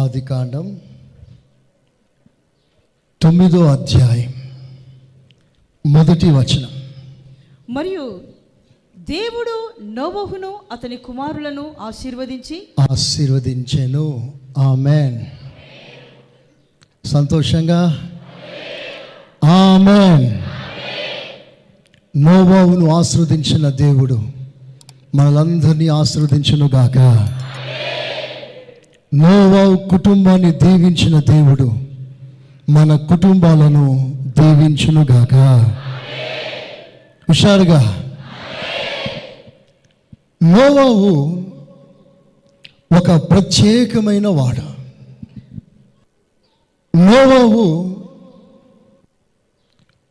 ఆదికాండం 9వ అధ్యాయం 1వ వచనం. మరియు దేవుడు నోవహును అతని కుమారులను ఆశీర్వదించెను. ఆమేన్. సంతోషంగా ఆమేన్. నోవహును ఆశీర్వదించిన దేవుడు మనలందరినీ ఆశీర్వదించును గాక. నోవహు కుటుంబాన్ని దీవించిన దేవుడు మన కుటుంబాలను దీవించును గాక. హుషారుగా. నోవహు ఒక ప్రత్యేకమైన వాడు. నోవహు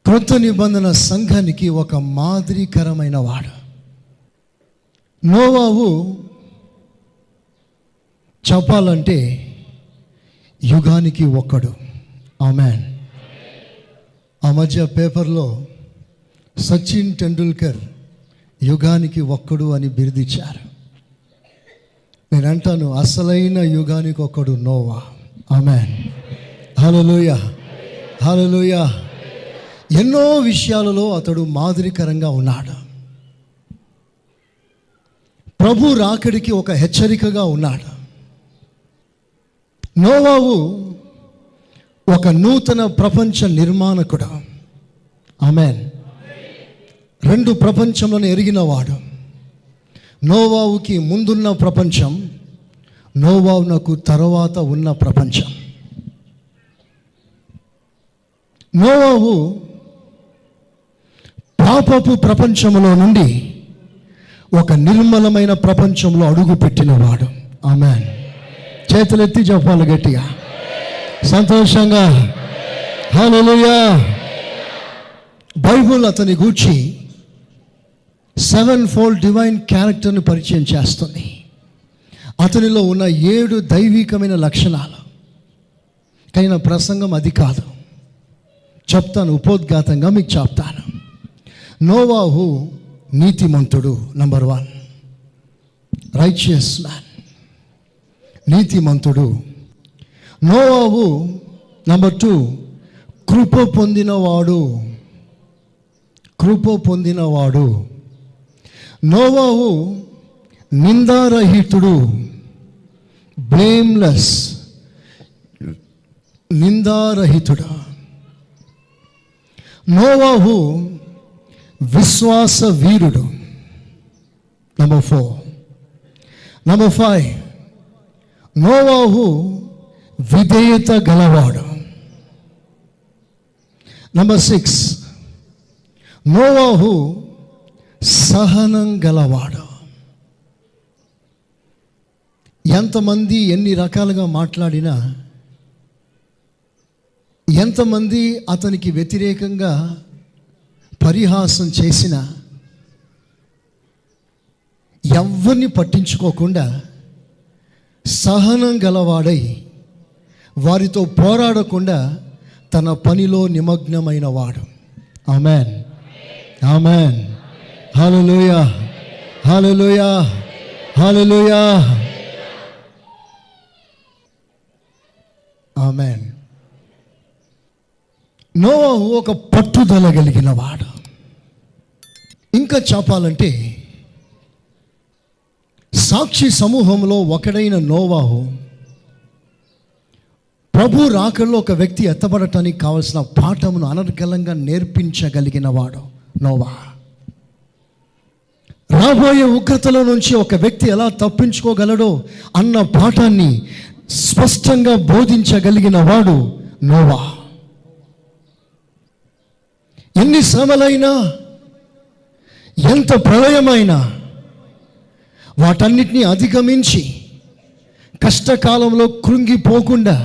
కృత నిబంధన సంఘానికి ఒక మాదిరికరమైన వాడు. నోవహు చెప్పాలంటే యుగానికి ఒక్కడు. ఆమేన్. ఆ మధ్య పేపర్లో సచిన్ టెండూల్కర్ యుగానికి ఒక్కడు అని బిరుదిచ్చారు. నేను అంటాను, అసలైన యుగానికి ఒక్కడు నోవా. ఆమేన్. హల్లెలూయా, హల్లెలూయా. ఎన్నో విషయాలలో అతడు మాదిరికరంగా ఉన్నాడు. ప్రభు రాకడికి ఒక హెచ్చరికగా ఉన్నాడు. నోవహు ఒక నూతన ప్రపంచ నిర్మాణకుడు. ఆమేన్. రెండు ప్రపంచంలోనే ఎరిగినవాడు. నోవహుకి ముందున్న ప్రపంచం, నోవహునకు తర్వాత ఉన్న ప్రపంచం. నోవహు పాపపు ప్రపంచంలో నుండి ఒక నిర్మలమైన ప్రపంచంలో అడుగు పెట్టినవాడు. ఆమేన్. చేతులెత్తి చెప్పాలి గట్టిగా, సంతోషంగా. హల్లెలూయా. బైబుల్ అతని గూర్చి 7-fold డివైన్ క్యారెక్టర్ని పరిచయం చేస్తుంది. అతనిలో ఉన్న 7 దైవికమైన లక్షణాలు. కానీ నా ప్రసంగం అది కాదు, చెప్తాను, ఉపోద్ఘాతంగా మీకు చెప్తాను. నోవహు నీతిమంతుడు, నంబర్ 1, రైచియస్ మ్యాన్, నీతిమంతుడు. నోవహు నంబర్ 2, కృప పొందినవాడు. నోవహు నిందారహితుడు, బ్లేమ్లెస్, నిందారహితుడు. నోవహు విశ్వాస వీరుడు, నంబర్ 4. నంబర్ 5, నోవహు విధేయత గలవాడు. నంబర్ 6, నోవహు సహనం గలవాడు. ఎంతమంది ఎన్ని రకాలుగా మాట్లాడినా, ఎంతమంది అతనికి వ్యతిరేకంగా పరిహాసం చేసినా ఎవరిని పట్టించుకోకుండా సహనం గలవాడై వారితో పోరాడకుండా తన పనిలో నిమగ్నమైన వాడు. ఆమేన్, ఆమేన్. హల్లెలూయా, హల్లెలూయా, హల్లెలూయా. ఆమేన్. నోవహు ఒక పట్టుదల కలిగిన వాడు. ఇంకా చెప్పాలంటే సాక్షి సమూహంలో ఒకడైన నోవహు ప్రభు రాకడలో ఒక వ్యక్తి ఎత్తబడటానికి కావలసిన పాఠమును అనర్గళంగా నేర్పించగలిగిన వాడు నోవా. రాబోయే ఉగ్రతలో నుంచి ఒక వ్యక్తి ఎలా తప్పించుకోగలడో అన్న పాఠాన్ని స్పష్టంగా బోధించగలిగిన వాడు నోవా. ఎన్ని శ్రమలైనా, ఎంత ప్రళయమైనా వాటన్నిటినీ అధిగమించి కష్టకాలంలో కృంగిపోకుండా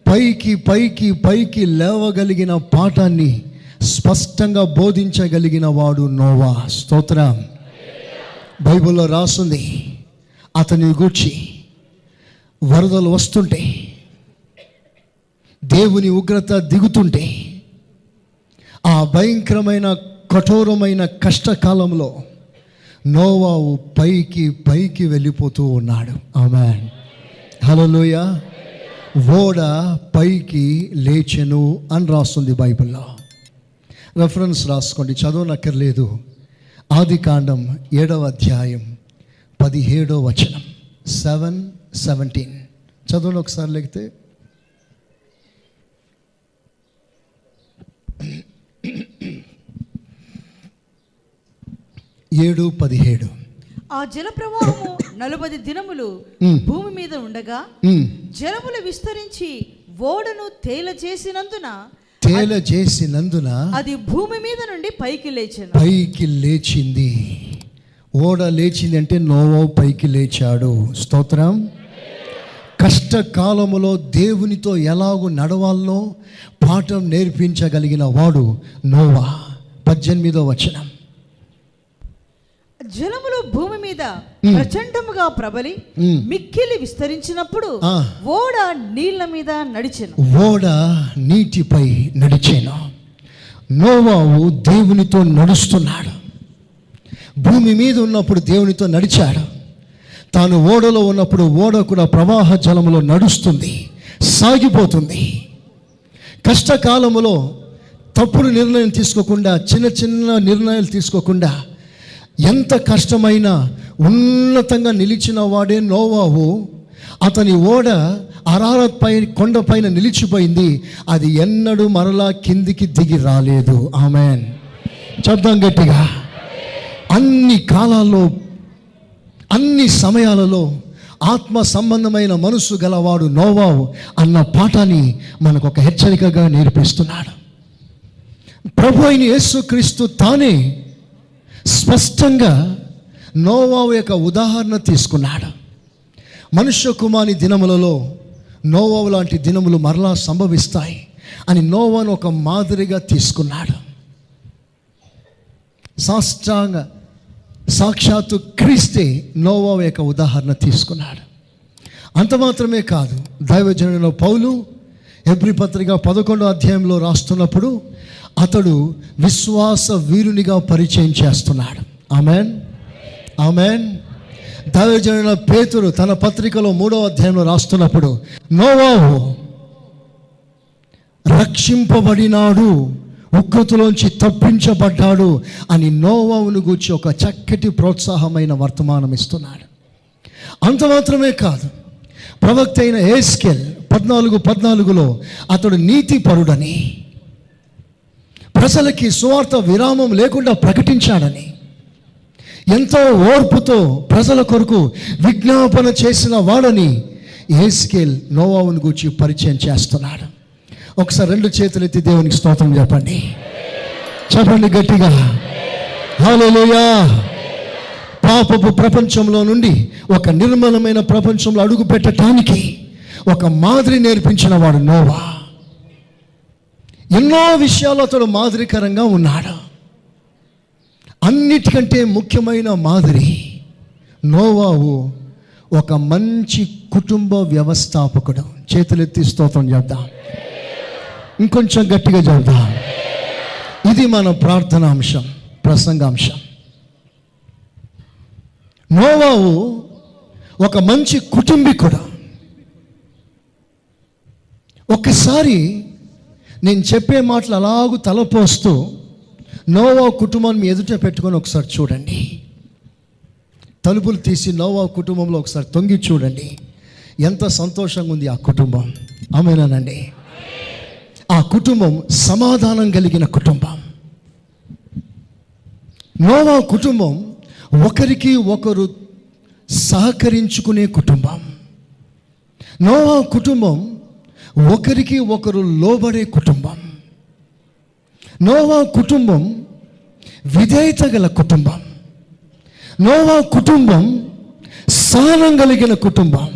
పైకి పైకి పైకి లేవగలిగిన పాఠాన్ని స్పష్టంగా బోధించగలిగిన వాడు నోవా. స్తోత్రం. బైబిల్లో రాస్తుంది, అతని గూర్చి వరదలు వస్తుంటే, దేవుని ఉగ్రత దిగుతుంటే, ఆ భయంకరమైన కఠోరమైన కష్టకాలంలో నోవాహు పైకి పైకి వెళ్ళిపోతూ ఉన్నాడు. ఆమేన్. హల్లెలూయా, ఓడ పైకి లేచెను అని రాస్తుంది బైబిల్లో. రెఫరెన్స్ రాసుకోండి, చదవనక్కర్లేదు. ఆదికాండం 7వ అధ్యాయం 17వ వచనం. 7:17 చదవండి ఒకసారి. లేకపోతే 7:17 ఆ జల ప్రవాహము 40 దినములు భూమి మీద ఉండగా జలములు విస్తరించి ఓడను తేలజేసినందున అది భూమి మీద నుండి పైకి లేచింది. ఓడ లేచింది అంటే నోవా పైకి లేచాడు. స్తోత్రం. కష్టకాలములో దేవునితో ఎలాగూ నడవాలనో పాఠం నేర్పించగలిగిన వాడు నోవా. 18వ వచనం. జలములు భూమి మీద ప్రచండముగా ప్రబలి మిక్కిలి విస్తరించినప్పుడు ఓడ నీళ్ల మీద నడిచెను. ఓడ నీటిపై నడిచెను. నోవాహు దేవునితో నడుస్తున్నాడు. భూమి మీద ఉన్నప్పుడు దేవునితో నడిచాడు. తాను ఓడలో ఉన్నప్పుడు ఓడ కూడా ప్రవాహ జలములో నడుస్తుంది, సాగిపోతుంది. కష్టకాలములో తప్పుడు నిర్ణయం తీసుకోకుండా, చిన్న చిన్న నిర్ణయాలు తీసుకోకుండా, ఎంత కష్టమైనా ఉన్నతంగా నిలిచిన వాడే నోవాహు. అతని ఓడ అరారత్ పై కొండపైన నిలిచిపోయింది. అది ఎన్నడూ మరలా కిందికి దిగి రాలేదు. ఆమేన్. చెప్దాం గట్టిగా. అన్ని కాలాల్లో, అన్ని సమయాలలో ఆత్మ సంబంధమైన మనసు గలవాడు నోవాహు అన్న పాఠాన్ని మనకు ఒక హెచ్చరికగా నేర్పిస్తున్నాడు. ప్రభు అయిన యేసుక్రీస్తు తానే స్పష్టంగా నోవాహు యొక్క ఉదాహరణ తీసుకున్నాడు. మనుష్య కుమారుని దినములలో నోవాహు లాంటి దినములు మరలా సంభవిస్తాయి అని నోవాహును ఒక మాదిరిగా తీసుకున్నాడు. సాక్షాత్తు క్రీస్తే నోవాహు యొక్క ఉదాహరణ తీసుకున్నాడు. అంత మాత్రమే కాదు, దైవజనుడైన పౌలు హెబ్రీ పత్రిక 11వ అధ్యాయంలో రాస్తున్నప్పుడు అతడు విశ్వాస వీరునిగా పరిచయం చేస్తున్నాడు. Amen, amen. దైవజనుడైన పేతురు తన పత్రికలో 3వ అధ్యాయంలో రాస్తున్నప్పుడు నోవాహు రక్షింపబడినాడు, ఉగ్రతలోంచి తప్పించబడ్డాడు అని నోవాహును గూర్చి ఒక చక్కటి ప్రోత్సాహమైన వర్తమానం ఇస్తున్నాడు. అంత మాత్రమే కాదు, ప్రవక్త అయిన యెహెజ్కేలు 14:14లో అతడు నీతిపరుడని, ప్రజలకి సువార్త విరామం లేకుండా ప్రకటించాడని, ఎంతో ఓర్పుతో ప్రజల కొరకు విజ్ఞాపన చేసిన వాడని యెహెజ్కేలు నోవాహును గూర్చి పరిచయం చేస్తున్నాడు. ఒకసారి 2 చేతులు ఎత్తి దేవునికి స్తోత్రం చెప్పండి. చెప్పండి గట్టిగా. హల్లెలూయా. పాపపు ప్రపంచంలో నుండి ఒక నిర్మలమైన ప్రపంచంలో అడుగు పెట్టడానికి ఒక మాదిరి నేర్పించిన వాడు నోవా. ఎన్నో విషయాలు అతడు మాదిరికరంగా ఉన్నాడు. అన్నిటికంటే ముఖ్యమైన మాదిరి నోవాహు ఒక మంచి కుటుంబ వ్యవస్థాపకుడు. చేతులెత్తి స్తోత్రం చెప్దాం. ఇంకొంచెం గట్టిగా చెప్దాం. ఇది మన ప్రార్థనాంశం, ప్రసంగాంశం. నోవాహు ఒక మంచి కుటుంబీకుడు. ఒక్కసారి నేను చెప్పే మాటలు అలాగూ తలపోస్తూ నోవాహు కుటుంబాన్ని మీ ఎదుట పెట్టుకొని ఒకసారి చూడండి. తలుపులు తీసి నోవాహు కుటుంబంలో ఒకసారి తొంగి చూడండి. ఎంత సంతోషంగా ఉంది ఆ కుటుంబం. ఆమేనండి. ఆ కుటుంబం సమాధానం కలిగిన కుటుంబం. నోవాహు కుటుంబం ఒకరికి ఒకరు సహకరించుకునే కుటుంబం. నోవాహు కుటుంబం ఒకరికి ఒకరు లోబడే కుటుంబం. నోవాహు కుటుంబం విధేయత గల కుటుంబం. నోవాహు కుటుంబం సహనం కలిగిన కుటుంబం.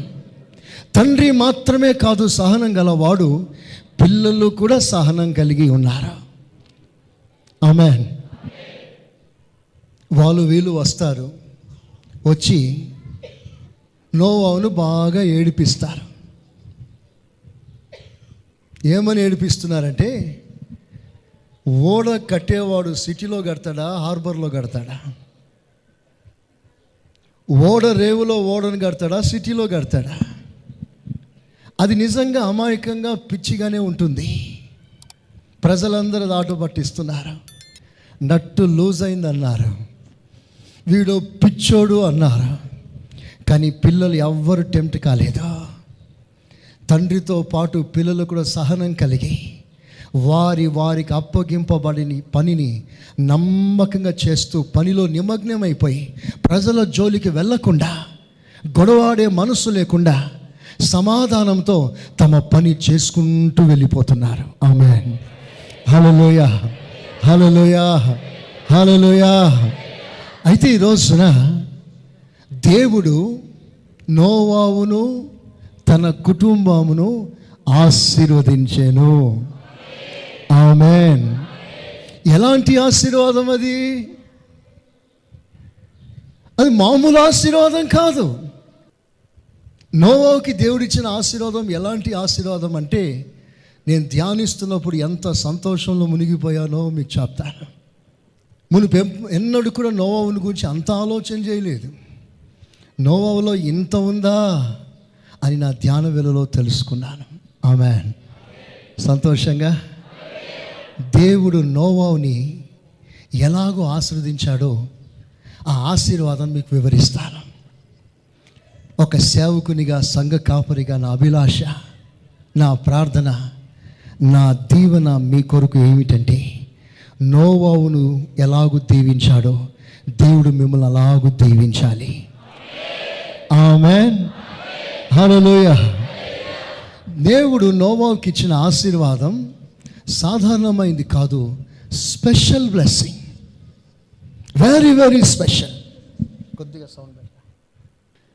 తండ్రి మాత్రమే కాదు సహనం గలవాడు, పిల్లలు కూడా సహనం కలిగి ఉన్నారు. ఆమేన్. వీళ్ళు వస్తారు, వచ్చి నోవాహును బాగా ఏడిపిస్తారు. ఏమని ఏడిపిస్తున్నారంటే, ఓడ కట్టేవాడు సిటీలో కడతాడా, హార్బర్లో కడతాడా? ఓడ రేవులో ఓడను కడతాడా, సిటీలో కడతాడా? అది నిజంగా అమాయకంగా పిచ్చిగానే ఉంటుంది. ప్రజలందరూ దాటు పట్టిస్తున్నారు, నట్టు లూజ్ అయిందన్నారు, వీడు పిచ్చోడు అన్నారు. కానీ పిల్లలు ఎవ్వరు టెంప్ట్ కాలేదు. తండ్రితో పాటు పిల్లలు కూడా సహనం కలిగి వారికి అప్పగింపబడిన పనిని నమ్మకంగా చేస్తూ పనిలో నిమగ్నమైపోయి ప్రజల జోలికి వెళ్ళకుండా, గొడవాడే మనసు లేకుండా సమాధానంతో తమ పని చేసుకుంటూ వెళ్ళిపోతున్నారు. ఆమేన్. హల్లెలూయా, హల్లెలూయా, హల్లెలూయా. అయితే ఈ రోజున దేవుడు నోవాహును తన కుటుంబమును ఆశీర్వదించెను. ఆమేన్. ఎలాంటి ఆశీర్వాదం అది? అది మామూలు ఆశీర్వాదం కాదు. నోవాహుకి దేవుడిచ్చిన ఆశీర్వాదం ఎలాంటి ఆశీర్వాదం అంటే, నేను ధ్యానిస్తున్నప్పుడు ఎంత సంతోషంలో మునిగిపోయానో మీకు చెప్తాను. మునుపు ఎన్నడూ కూడా నోవాహుని గురించి అంత ఆలోచన చేయలేదు. నోవాహులో ఇంత ఉందా అని నా ధ్యాన వేళలో తెలుసుకున్నాను. ఆమేన్. సంతోషంగా దేవుడు నోవాహుని ఎలాగో ఆశీర్వదించాడో ఆ ఆశీర్వాదం మీకు వివరిస్తాను. ఒక సేవకునిగా, సంఘ కాపరిగా నా అభిలాష, నా ప్రార్థన, నా దీవెన మీ కొరకు ఏమిటంటే, నోవాహును ఎలాగూ దీవించాడో దేవుడు మిమ్మల్ని అలాగూ దీవించాలి. ఆమేన్. హల్లెలూయా. దేవుడు నోవాహుకి ఇచ్చిన ఆశీర్వాదం సాధారణమైంది కాదు, special blessing, very very special. కొద్దిగా సౌండ్,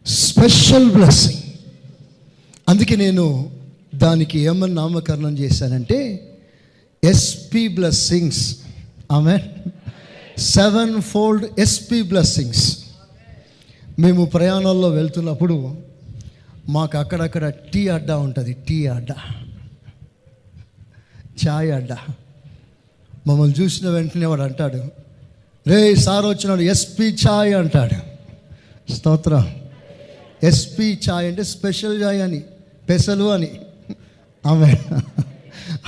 స్పెషల్ బ్లెస్సింగ్. అందుకే నేను దానికి ఏమని నామకరణం చేశానంటే ఎస్పీ బ్లెస్సింగ్స్. ఆమేన్. 7-fold SP blessings. మేము ప్రయాణాల్లో వెళ్తున్నప్పుడు మాకు అక్కడక్కడ టీ అడ్డా ఉంటుంది, టీ అడ్డా, ఛాయ్ అడ్డా. మమ్మల్ని చూసిన వెంటనే వాడు అంటాడు, రే సార్ వచ్చినాడు, ఎస్పీ ఛాయ్ అంటాడు. స్తోత్రం. ఎస్పీ ఛాయ్ అంటే స్పెషల్ ఛాయ్ అని, పెసలు అని. ఆమేన్.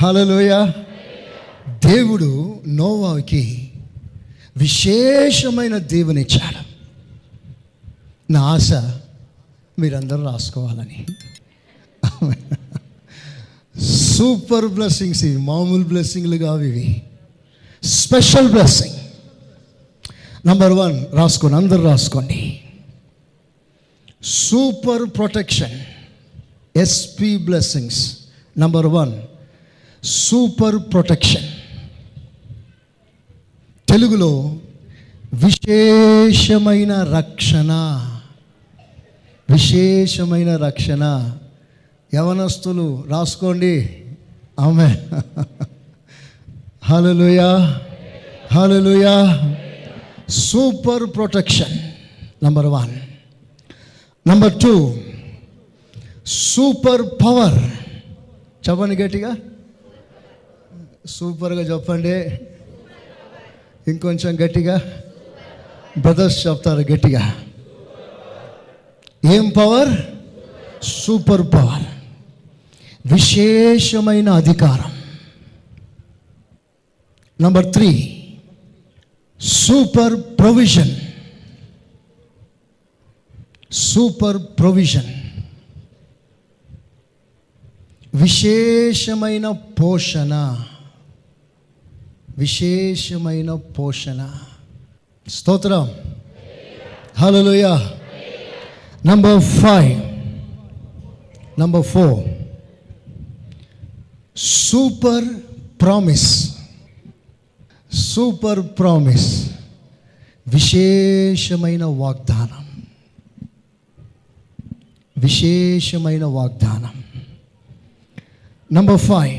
హల్లెలూయా. దేవుడు నోవాహుకి విశేషమైన దీవెనిచ్చాడు. నా ఆశ మీరందరూ రాసుకోవాలని. సూపర్ బ్లెస్సింగ్స్ ఇవి, మామూలు బ్లెస్సింగ్లు కావు ఇవి, స్పెషల్ బ్లెస్సింగ్. నంబర్ 1 రాసుకోండి, అందరూ రాసుకోండి. Super protection, SP blessings. Number 1 super protection. తెలుగులో విశేషమైన రక్షణ. విశేషమైన రక్షణ. యవనస్తులు రాసుకోండి. ఆమేన్. హల్లెలూయా, హల్లెలూయా. Super protection number 1. Number 2 super power. చెప్పండి గట్టిగా, సూపర్గా చెప్పండి. ఇంకొంచెం గట్టిగా, బ్రదర్స్ చెప్తారు గట్టిగా. ఏం పవర్? సూపర్ పవర్, విశేషమైన అధికారం. Number 3 super provision. Super provision, విశేషమైన పోషణ. విశేషమైన పోషణ. స్తోత్రం. హల్లెలూయా. Number 4 super promise. Super promise, విశేషమైన వాగ్దానం. విశేషమైన వాగ్దానం. Number 5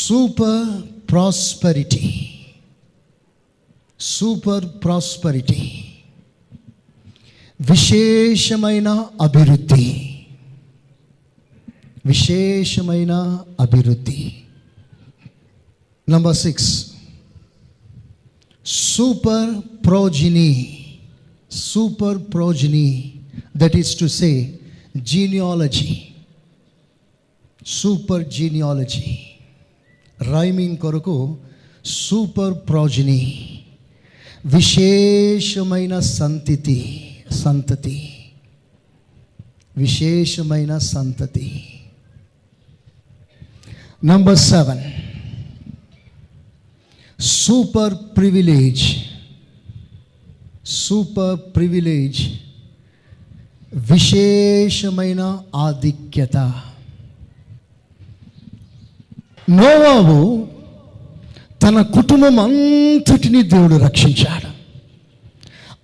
super prosperity. Super prosperity, విశేషమైన అభివృద్ధి. విశేషమైన అభివృద్ధి. Number 6 super progeny. Super progeny, that is to say genealogy, super genealogy, rhyming కొరకు సూపర్ ప్రాజనీ, విశేషమైన సంతతి, విశేషమైన సంతతి. నంబర్ 7, సూపర్ ప్రివిలేజ్, విశేషమైన ఆధిక్యత. నోవాహు తన కుటుంబం అంతటినీ దేవుడు రక్షించాడు.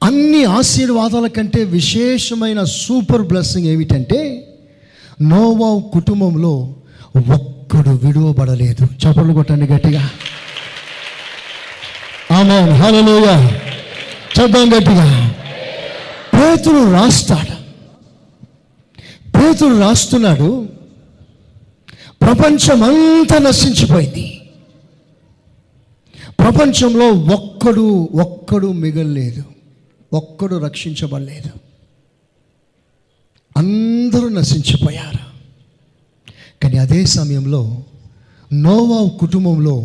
అన్ని ఆశీర్వాదాల కంటే విశేషమైన సూపర్ బ్లెస్సింగ్ ఏమిటంటే నోవాహు కుటుంబంలో ఒక్కడు విడువబడలేదు. చప్పట్లు కొట్టండి గట్టిగా. ఆమేన్, హల్లెలూయా. చదవం గట్టిగా. పేతురు రాస్తున్నాడు, ప్రపంచమంతా నశించిపోయింది. ప్రపంచంలో ఒక్కడు మిగలలేదు, ఒక్కడు రక్షించబడలేదు, అందరూ నశించిపోయారు. కానీ అదే సమయంలో నోవాహు కుటుంబంలో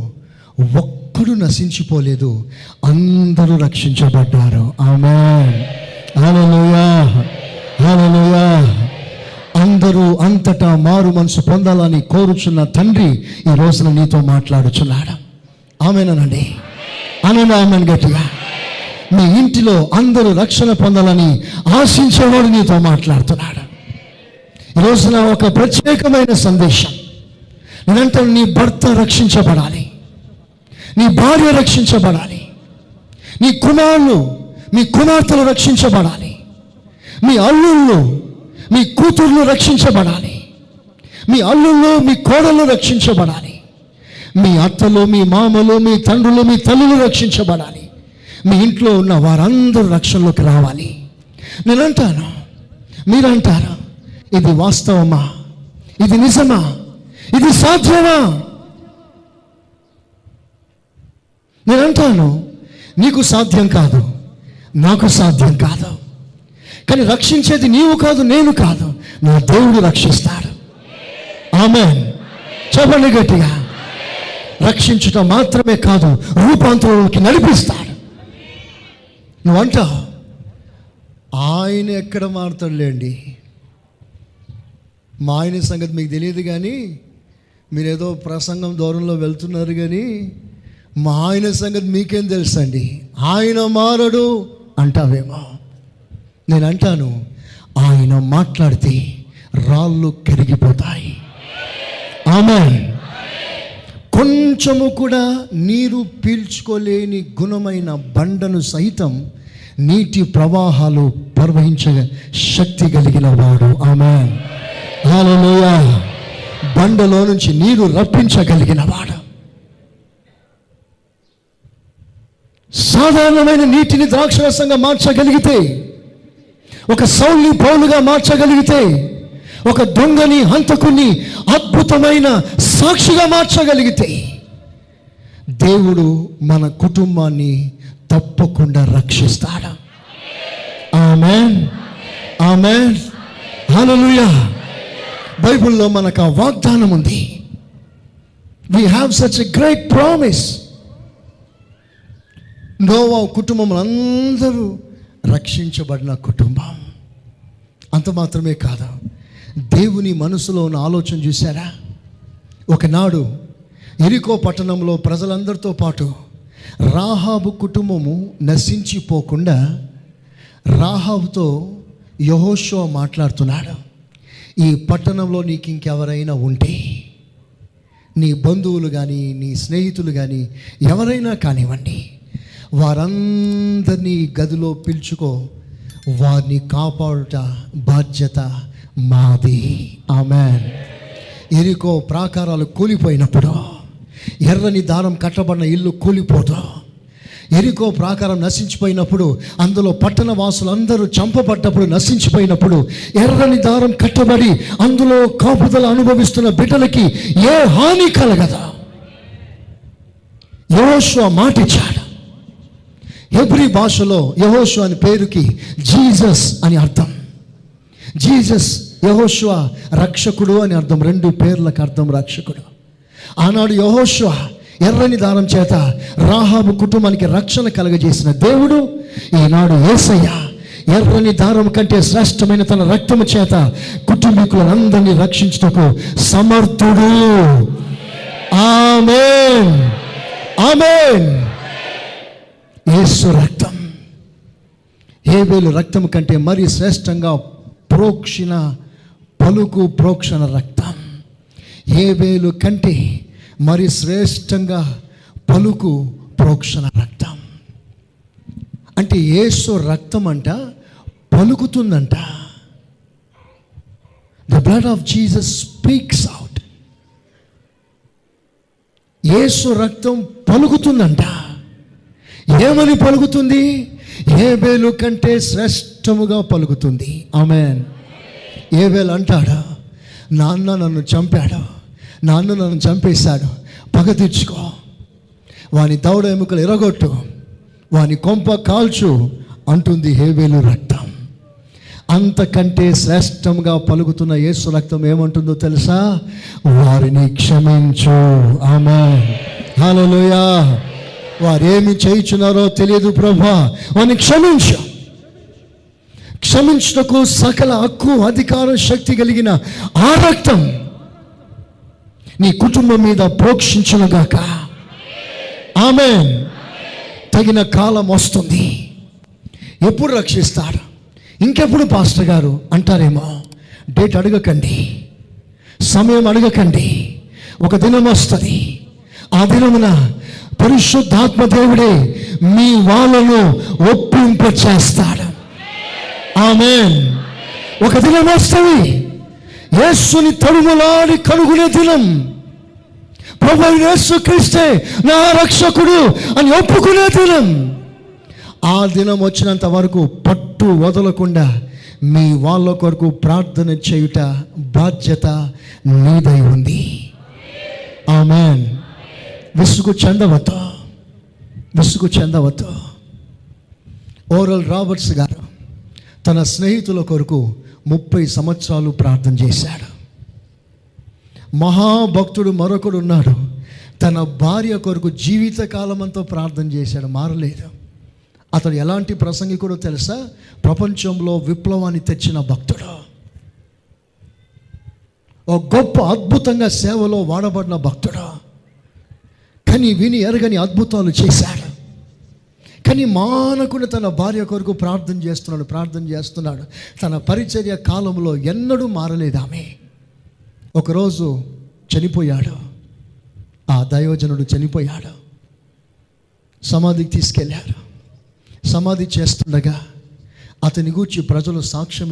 ఒక్కడు నశించిపోలేదు, అందరూ రక్షించబడ్డారు. ఆమేన్, హల్లెలూయా, హల్లెలూయా. అందరూ అంతటా మారు మనసు పొందాలని కోరుచున్న తండ్రి ఈ రోజున నీతో మాట్లాడుచున్నాడు. ఆమేనండి, ఆమేన్ గట్టిగా. మీ ఇంటిలో అందరూ రక్షణ పొందాలని ఆశించేవాడు నీతో మాట్లాడుతున్నాడు. ఈ రోజున ఒక ప్రత్యేకమైన సందేశం. నేనంటే నీ భర్త రక్షించబడాలి, నీ భార్య రక్షించబడాలి, నీ కుమారులు మీ కుమార్తెలు రక్షించబడాలి, మీ అల్లుళ్ళు మీ కూతుర్లు రక్షించబడాలి, మీ అల్లుళ్ళు మీ కోడళ్ళు రక్షించబడాలి, మీ అత్తలు మీ మామలు మీ తండ్రులు మీ తల్లులు రక్షించబడాలి. మీ ఇంట్లో ఉన్న వారందరూ రక్షణలోకి రావాలి. నేనంటాను, మీరంటారా ఇది వాస్తవమా, ఇది నిజమా, ఇది సాధ్యమా? నేనంటాను నీకు సాధ్యం కాదు, నాకు సాధ్యం కాదు. కానీ రక్షించేది నీవు కాదు, నేను కాదు, నా దేవుడు రక్షిస్తాడు. ఆమేన్, చెప్పండి గట్టిగా. రక్షించుట మాత్రమే కాదు, రూపాంతరంలోకి నడిపిస్తాడు. నువ్వు అంటావు ఆయన ఎక్కడ మారుతాడులేండి, మా ఆయన సంగతి మీకు తెలియదు, కానీ మీరేదో ప్రసంగం దూరంలో వెళ్తున్నారు, కానీ మా ఆయన సంగతి మీకేం తెలుసండి, ఆయన మారడు అంటావేమో. నేను అంటాను ఆయన మాట్లాడితే రాళ్ళు కరిగిపోతాయి. ఆమేన్. కొంచెము కూడా నీరు పీల్చుకోలేని గుణమైన బండను సైతం నీటి ప్రవాహాలు ప్రవహించే శక్తి కలిగిన వాడు. ఆమేన్, హల్లెలూయా. బండలో నుంచి నీరు రప్పించగలిగిన వాడు. సాధారణమైన నీటిని ద్రాక్షరసంగా మార్చగలిగితే, ఒక సౌల్ని పౌలుగా మార్చగలిగితే, ఒక దొంగని హంతకుని అద్భుతమైన సాక్షిగా మార్చగలిగితే, దేవుడు మన కుటుంబాన్ని తప్పకుండా రక్షిస్తాడు. ఆమేన్, ఆమేన్, హల్లెలూయా. బైబిల్లో మనకు ఆ వాగ్దానం ఉంది. We have such a great promise. నోవాహు కుటుంబం అందరూ రక్షించబడిన కుటుంబం. అంత మాత్రమే కాదు, దేవుని మనసులో ఉన్న ఆలోచన చూసారా? ఒకనాడు యెరికో పట్టణంలో ప్రజలందరితో పాటు రాహాబు కుటుంబము నశించిపోకుండా రాహాబుతో యెహోషువ మాట్లాడుతున్నాడు. ఈ పట్టణంలో నీకు ఇంకెవరైనా ఉంటే, నీ బంధువులు కానీ నీ స్నేహితులు కానీ ఎవరైనా కానివ్వండి, వారందరినీ గదిలో పిలుచుకో, వారిని కాపాడుట బాధ్యత మాది. ఆమేన్. యెరికో ప్రాకారాలు కూలిపోయినప్పుడు, ఎర్రని దారం కట్టబడిన ఇల్లు కూలిపోతూ, యెరికో ప్రాకారం నశించిపోయినప్పుడు, అందులో పట్టణ వాసులందరూ చంపబడ్డప్పుడు, నశించిపోయినప్పుడు, ఎర్రని దారం కట్టబడి అందులో కాపుదల అనుభవిస్తున్న బిడ్డలకి ఏ హాని కలగదా? యెహోషువ మాటిచ్చాడు. హెబ్రీ భాషలో యెహోషువ అనే పేరుకి జీసస్ అని అర్థం. జీసస్ యెహోషువ రక్షకుడు అని అర్థం, 2 పేర్లకు అర్థం రక్షకుడు. ఆనాడు యెహోషువ ఎర్రని దారం చేత రాహాబు కుటుంబానికి రక్షణ కలగజేసిన దేవుడు ఈనాడు యేసయ్య ఎర్రని దారం కంటే శ్రేష్టమైన తన రక్తము చేత కుటుంబీకులందరినీ రక్షించుటకు సమర్థుడు. ఆమేన్, ఆమేన్. యేసు రక్తం హేబేలు రక్తం కంటే మరి శ్రేష్టంగా ప్రోక్షణ రక్తం. హేబేలు కంటే మరి శ్రేష్టంగా ప్రోక్షణ రక్తం. అంటే యేసు రక్తం అంట పలుకుతుందంట. The blood of Jesus speaks out. యేసు రక్తం పలుకుతుందంట. ఏమని పలుకుతుంది? హేబేలు కంటే శ్రేష్టముగా పలుకుతుంది. ఆమేన్. హేబేలు అంటాడు, నాన్న నన్ను చంపాడు, నాన్న నన్ను చంపేశాడు, పగ తీర్చుకో, వాని దవడ ఎముకలు ఎరగొట్టు, వాని కొంప కాల్చు అంటుంది హేబేలు రక్తం. అంతకంటే శ్రేష్టంగా పలుకుతున్న యేసు రక్తం ఏమంటుందో తెలుసా? వారిని క్షమించు. ఆమేన్, హల్లెలూయా. వారేమి చేయుచున్నారో తెలియదు ప్రభువా, వారిని క్షమించు. క్షమించుటకు సకల హక్కు, అధికారం, శక్తి కలిగిన ఆ రక్తం నీ కుటుంబం మీద ప్రోక్షించునుగాక. ఆమేన్. తగిన కాలం వస్తుంది. ఎప్పుడు రక్షిస్తాడు, ఇంకెప్పుడు పాస్టర్ గారు అంటారేమో. డేట్ అడగకండి, సమయం అడగకండి. ఒక దినం వస్తుంది, ఆ దినమున పరిశుద్ధాత్మ దేవుడే మీ వాళ్ళను ఒప్పింపచేస్తాడు. ఆమేన్. ఒక దినం వస్తుంది, యేసుని తడుములాడి కనుగొనే దినం. ప్రభువైన యేసు క్రీస్తే నా రక్షకుడు అని ఒప్పుకునే దినం. ఆ దినం వచ్చినంత వరకు పట్టు వదలకుండా మీ వాళ్ళ కొరకు ప్రార్థన చేయుట బాధ్యత నీదై ఉంది. ఆమేన్. విసుగు చెందవద్దు. ఓరల్ రాబర్ట్స్ గారు తన స్నేహితుల కొరకు 30 సంవత్సరాలు ప్రార్థన చేశాడు. మహాభక్తుడు మరొకడు ఉన్నాడు, తన భార్య కొరకు జీవితకాలం అంతా ప్రార్థన చేశాడు, మారలేదు. అతడు ఎలాంటి ప్రసంగికుడో తెలుసా? ప్రపంచంలో విప్లవాన్ని తెచ్చిన భక్తుడు, ఒక గొప్ప అద్భుతంగా సేవలో వాడబడిన భక్తుడు. కానీ విని ఎరగని అద్భుతాలు చేశాడు. కానీ మానకుండా తన భార్య కొరకు ప్రార్థన చేస్తున్నాడు. తన పరిచర్య కాలంలో ఎన్నడూ మారలేదు ఆమె. ఒకరోజు చనిపోయాడు, ఆ దైవజనుడు చనిపోయాడు. సమాధికి తీసుకెళ్ళారు. సమాధి చేస్తుండగా అతని గూర్చి ప్రజలు సాక్ష్యం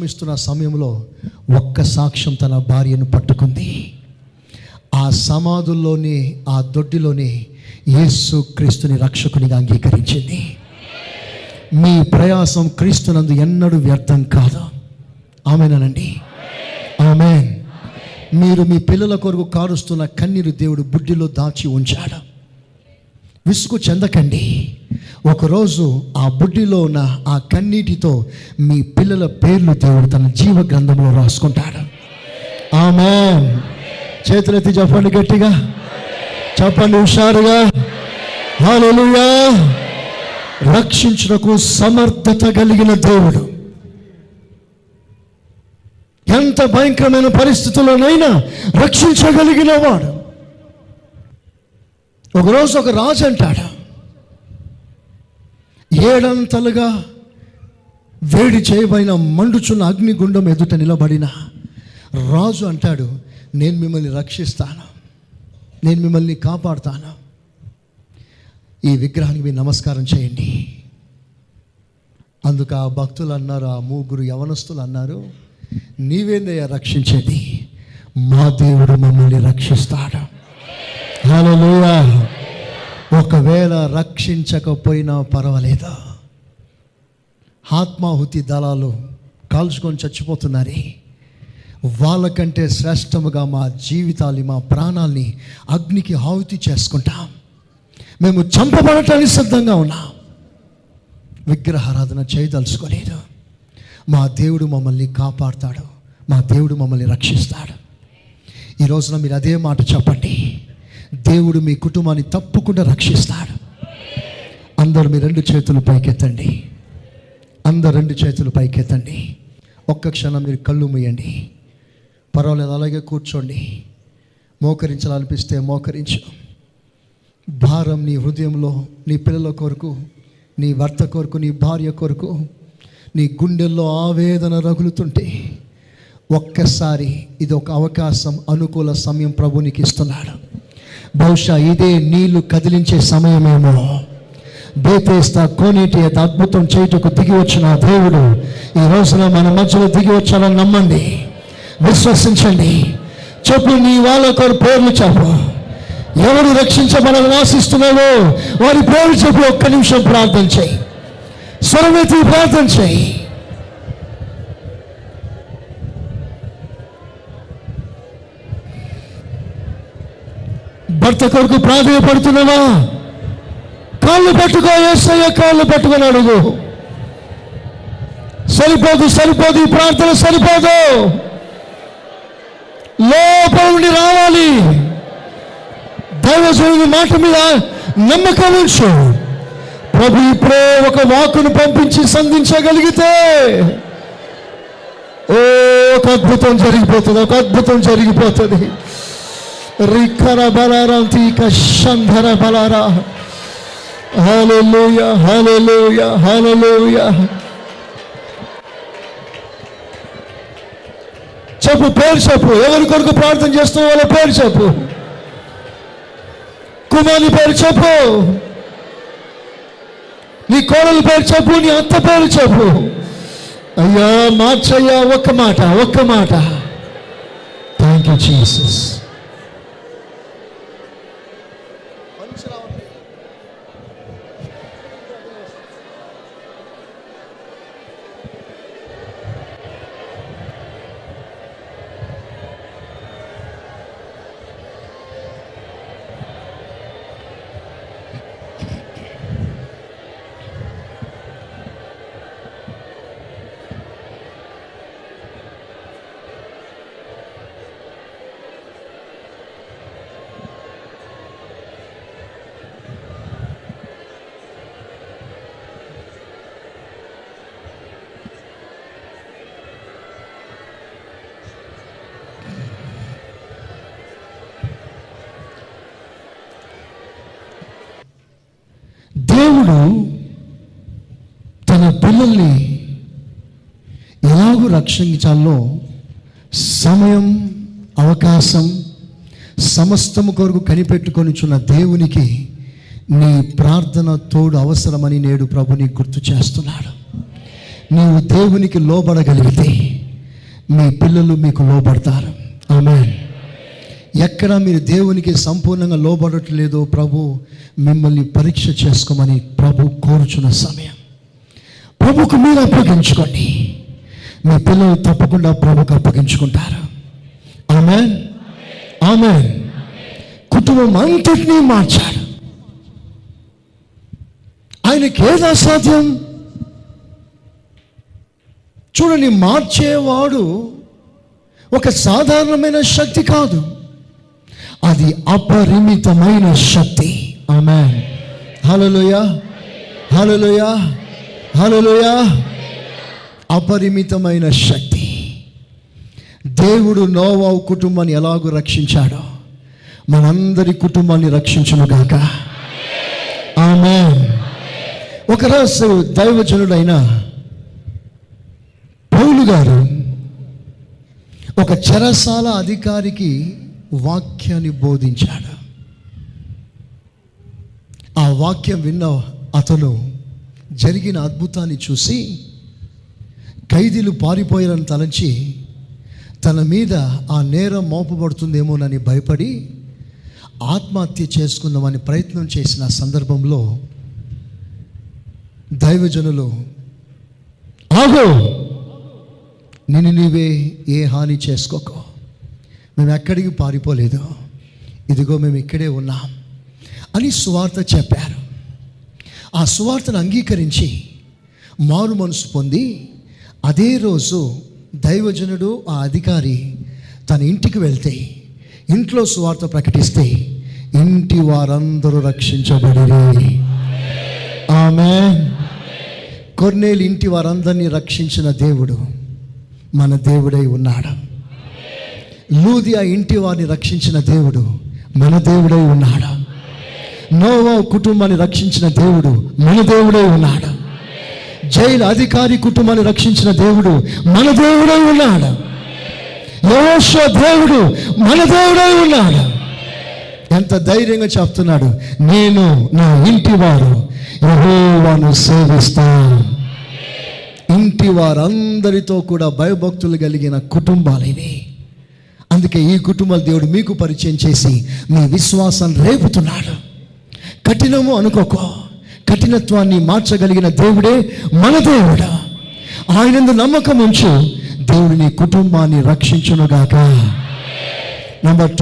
ఇస్తున్న సమయంలో ఒక్క సాక్ష్యం తన భార్యను పట్టుకుంది. ఆ సమాధుల్లోనే, ఆ దొడ్డిలోనే యేసు క్రీస్తుని రక్షకునిగా అంగీకరించింది. మీ ప్రయాసం క్రీస్తునందు ఎన్నడూ వ్యర్థం కాదు. ఆమేనండి, ఆమేన్. మీరు మీ పిల్లల కొరకు కారుస్తున్న కన్నీరు దేవుడు బుడ్డిలో దాచి ఉంచాడు. విసుగు చెందకండి. ఒకరోజు ఆ బుడ్డిలో ఉన్న ఆ కన్నీటితో మీ పిల్లల పేర్లు దేవుడు తన జీవ గ్రంథంలో రాసుకుంటాడు. ఆమేన్. చేతులెత్తి చెప్పండి, గట్టిగా చెప్పండి, హుషారుగా. హల్లెలూయా. రక్షించుటకు సమర్థత కలిగిన దేవుడు, ఎంత భయంకరమైన పరిస్థితుల్లోనైనా రక్షించగలిగిన వాడు. ఒకరోజు ఒక రాజు అంటాడు, 7 అంతలుగా వేడి చేయబడిన మండుచున్న అగ్నిగుండం ఎదుట నిలబడిన రాజు అంటాడు, నేను మిమ్మల్ని రక్షిస్తాను, నేను మిమ్మల్ని కాపాడుతాను. ఈ విగ్రహానికి మీరు నమస్కారం చేయండి. అందుకు ఆ భక్తులు అన్నారు, ఆ 3 యవనస్తులు అన్నారు, నీవేందయ్యా రక్షించేది, మా దేవుడు మమ్మల్ని రక్షిస్తాడు. హల్లెలూయా. ఒకవేళ రక్షించకపోయినా పర్వాలేదు, ఆత్మాహుతి దళాలు కాల్చుకొని చచ్చిపోతున్నారే, వాళ్ళకంటే శ్రేష్టముగా మా జీవితాలు, మా ప్రాణాల్ని అగ్నికి ఆహుతి చేసుకుంటాం. మేము చంపబడటానికి సిద్ధంగా ఉన్నాం. విగ్రహారాధన చేయదలుచుకోలేదు. మా దేవుడు మమ్మల్ని కాపాడుతాడు, మా దేవుడు మమ్మల్ని రక్షిస్తాడు. ఈ రోజున మీరు అదే మాట చెప్పండి, దేవుడు మీ కుటుంబాన్ని తప్పకుండా రక్షిస్తాడు. అందరూ మీ రెండు చేతులు పైకెత్తండి, అందరు రెండు చేతులు పైకెత్తండి. ఒక్క క్షణం మీరు కళ్ళు మూయండి, పర్వాలేదు అలాగే కూర్చోండి. మోకరించాలనిపిస్తే మోకరించు. భారం నీ హృదయంలో, నీ పిల్లల కొరకు, నీ భర్త కొరకు, నీ భార్య కొరకు, నీ గుండెల్లో ఆవేదన రగులుతుంటే ఒక్కసారి ఇది ఒక అవకాశం, అనుకూల సమయం ప్రభు నీకు ఇస్తున్నాడు. బహుశా ఇదే నీళ్లు కదిలించే సమయమేమో. బేతేస్తా కోనేటి అద్భుతం చేయుటకు దిగి వచ్చిన దేవుడు ఈ రోజున మన మధ్యలో దిగి వచ్చాడని నమ్మండి, విశ్వసించండి. చెప్పు, నీ వాళ్ళ కొరకు పేర్లు చెప్పు. ఎవరు రక్షించబడాలని ఆశిస్తున్నావో వారి పేరు చెప్పి ఒక్క నిమిషం ప్రార్థన చేయి, స్వరమెత్తి ప్రార్థన చేయి. భర్త కొరకు ప్రాధాన్యపడుతున్నావా? కాళ్ళు పట్టుకో, యేసయ్య కాళ్ళు పట్టుకొని అడుగు. సరిపోదు, సరిపోదు, ఈ ప్రార్థన సరిపోదు. లోపల నుండి రావాలి. దైవజనుడి మాట మీద నమ్మకం ఉంచు. ప్రభు ఇప్పుడే ఒక వాక్కును పంపించి సంధించగలిగితే ఒక అద్భుతం జరిగిపోతుంది, ఒక అద్భుతం జరిగిపోతుంది. రిక్కర బలారా తీక శంధర బలారా. హల్లెలూయా, హల్లెలూయా, హల్లెలూయా. చెప్పు, పేరు చెప్పు. ఎవరి కొరకు ప్రార్థన చేస్తున్న వాళ్ళ పేరు చెప్పు. కుమారుని పేరు చెప్పు, నీ కోడలి పేరు చెప్పు, నీ అత్త పేరు చెప్పు. అయ్యా మార్చయ్యా, ఒక్క మాట, ఒక్క మాట. Thank you Jesus. దేవుడు తన పిల్లల్ని ఎలాగూ రక్షించాలో సమయం, అవకాశం సమస్తము కొరకు కనిపెట్టుకొనిచున్న దేవునికి నీ ప్రార్థన తోడు అవసరమని నేడు ప్రభు నీకు గుర్తు చేస్తున్నాడు. నీవు దేవునికి లోబడగలిగితే మీ పిల్లలు మీకు లోబడతారు. ఆమేన్. ఎక్కడ మీరు దేవునికి సంపూర్ణంగా లోబడట్లేదో ప్రభు మిమ్మల్ని పరీక్ష చేసుకోమని ప్రభు కోరుచున్న సమయం. ప్రభుకు మీరు అప్పగించుకోండి, మీ పిల్లలు తప్పకుండా ప్రభుకు అప్పగించుకుంటారు. ఆమేన్, ఆమేన్. కుటుంబం అంతటినీ మార్చాడు. ఆయనకి ఏది అసాధ్యం? చూడండి, మార్చేవాడు ఒక సాధారణమైన శక్తి కాదు, అది అపరిమితమైన శక్తి. ఆమేన్. హల్లెలూయా, హల్లెలూయా, హల్లెలూయా. అపరిమితమైన శక్తి. దేవుడు నోవాహు కుటుంబాన్ని ఎలాగో రక్షించాడో మనందరి కుటుంబాన్ని రక్షించునుగాక. ఆమేన్. ఒకరోజు దైవజనుడైన పౌలు గారు ఒక చెరసాల అధికారికి వాక్యాన్ని బోధించాడు. ఆ వాక్యం విన్న అతను జరిగిన అద్భుతాన్ని చూసి ఖైదీలు పారిపోయారని తలంచి తన మీద ఆ నేరం మోపబడుతుందేమోనని భయపడి ఆత్మహత్య చేసుకుందామని ప్రయత్నం చేసిన సందర్భంలో దైవజనులు, ఆగు, నిన్ను నీవే ఏ హాని చేసుకోకో, మేము ఎక్కడికి పారిపోలేదు, ఇదిగో మేము ఇక్కడే ఉన్నాం అని సువార్త చెప్పారు. ఆ సువార్తను అంగీకరించి మారు మనసు పొంది అదే రోజు దైవజనుడు ఆ అధికారి తన ఇంటికి వెళ్తే, ఇంట్లో సువార్త ప్రకటిస్తే ఇంటి వారందరూ రక్షించబడిరి. ఆమేన్. కొర్నేలు ఇంటి వారందరినీ రక్షించిన దేవుడు మన దేవుడై ఉన్నాడు. లూదియా ఇంటి వారిని రక్షించిన దేవుడు మన దేవుడై ఉన్నాడు. నోవా కుటుంబాన్ని రక్షించిన దేవుడు మన దేవుడై ఉన్నాడు. జైలు అధికారి కుటుంబాన్ని రక్షించిన దేవుడు మన దేవుడై ఉన్నాడు. యెహోషువ దేవుడు మన దేవుడై ఉన్నాడు. ఎంత ధైర్యంగా చెప్తున్నాడు, నేను నా ఇంటి వారు యెహోవాను సేవిస్తాను. ఇంటి వారందరితో కూడా భయభక్తులు కలిగిన కుటుంబాలు ఇవి. అందుకే ఈ కుటుంబాలు దేవుడు మీకు పరిచయం చేసి మీ విశ్వాసాన్ని రేపుతున్నాడు. కఠినము అనుకోకో, కఠినత్వాన్ని మార్చగలిగిన దేవుడే మన దేవుడు. ఆయనందు నమ్మకం ఉంచు, దేవుడు నీ కుటుంబాన్ని రక్షించునుగాక. Number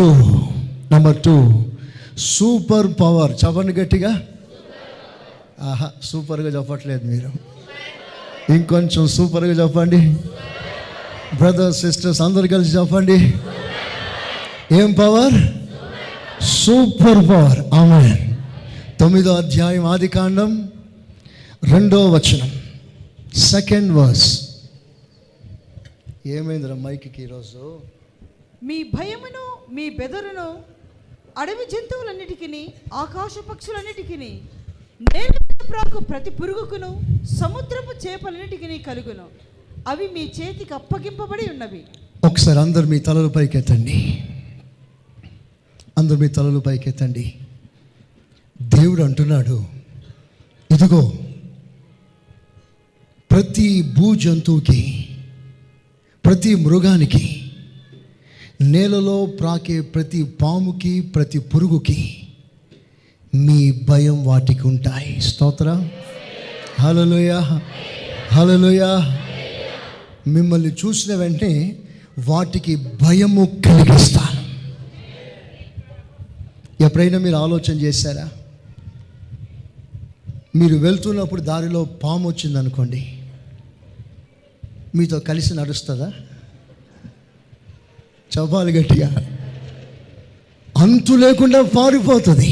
two super power. చెప్పండి గట్టిగా. ఆహా, సూపర్గా చెప్పట్లేదు మీరు, ఇంకొంచెం సూపర్గా చెప్పండి. బ్రదర్స్ సిస్టర్స్ అందరు కలిసి చెప్పండి. ఏం పవర్? Super power. ఆమేన్. 9వ అధ్యాయం ఆదికాండం 2వ వచనం, 2nd వర్స్. ఏమైందిరా మైక్కి ఈరోజు? మీ భయమును మీ బెదరును అడవి జంతువులన్నిటికీ, ఆకాశ పక్షులన్నిటికీ, నేల ప్రాకు ప్రతి పురుగుకును, సముద్రపు చేపలన్నిటికీ కలుగును. అవి మీ చేతికి అప్పగింపబడి ఉన్నవి. ఒకసారి అందరు మీ తలలు పైకెత్తండి. అందరు మీ తలలు పైకెత్తండి. దేవుడు అంటున్నాడు, ఇదిగో ప్రతి భూజంతువుకి, ప్రతి మృగానికి, నేలలో ప్రాకే ప్రతి పాముకి, ప్రతి పురుగుకి మీ భయం వాటికి ఉంటాయి. స్తోత్రం. హల్లెలూయా, హల్లెలూయా. మిమ్మల్ని చూసిన వెంటనే వాటికి భయము కలిగిస్తాను. ఎప్పుడైనా మీరు ఆలోచన చేశారా? మీరు వెళ్తున్నప్పుడు దారిలో పాము వచ్చిందనుకోండి, మీతో కలిసి నడుస్తుందా? చెప్పాలి గట్టిగా. అంతు లేకుండా పారిపోతుంది.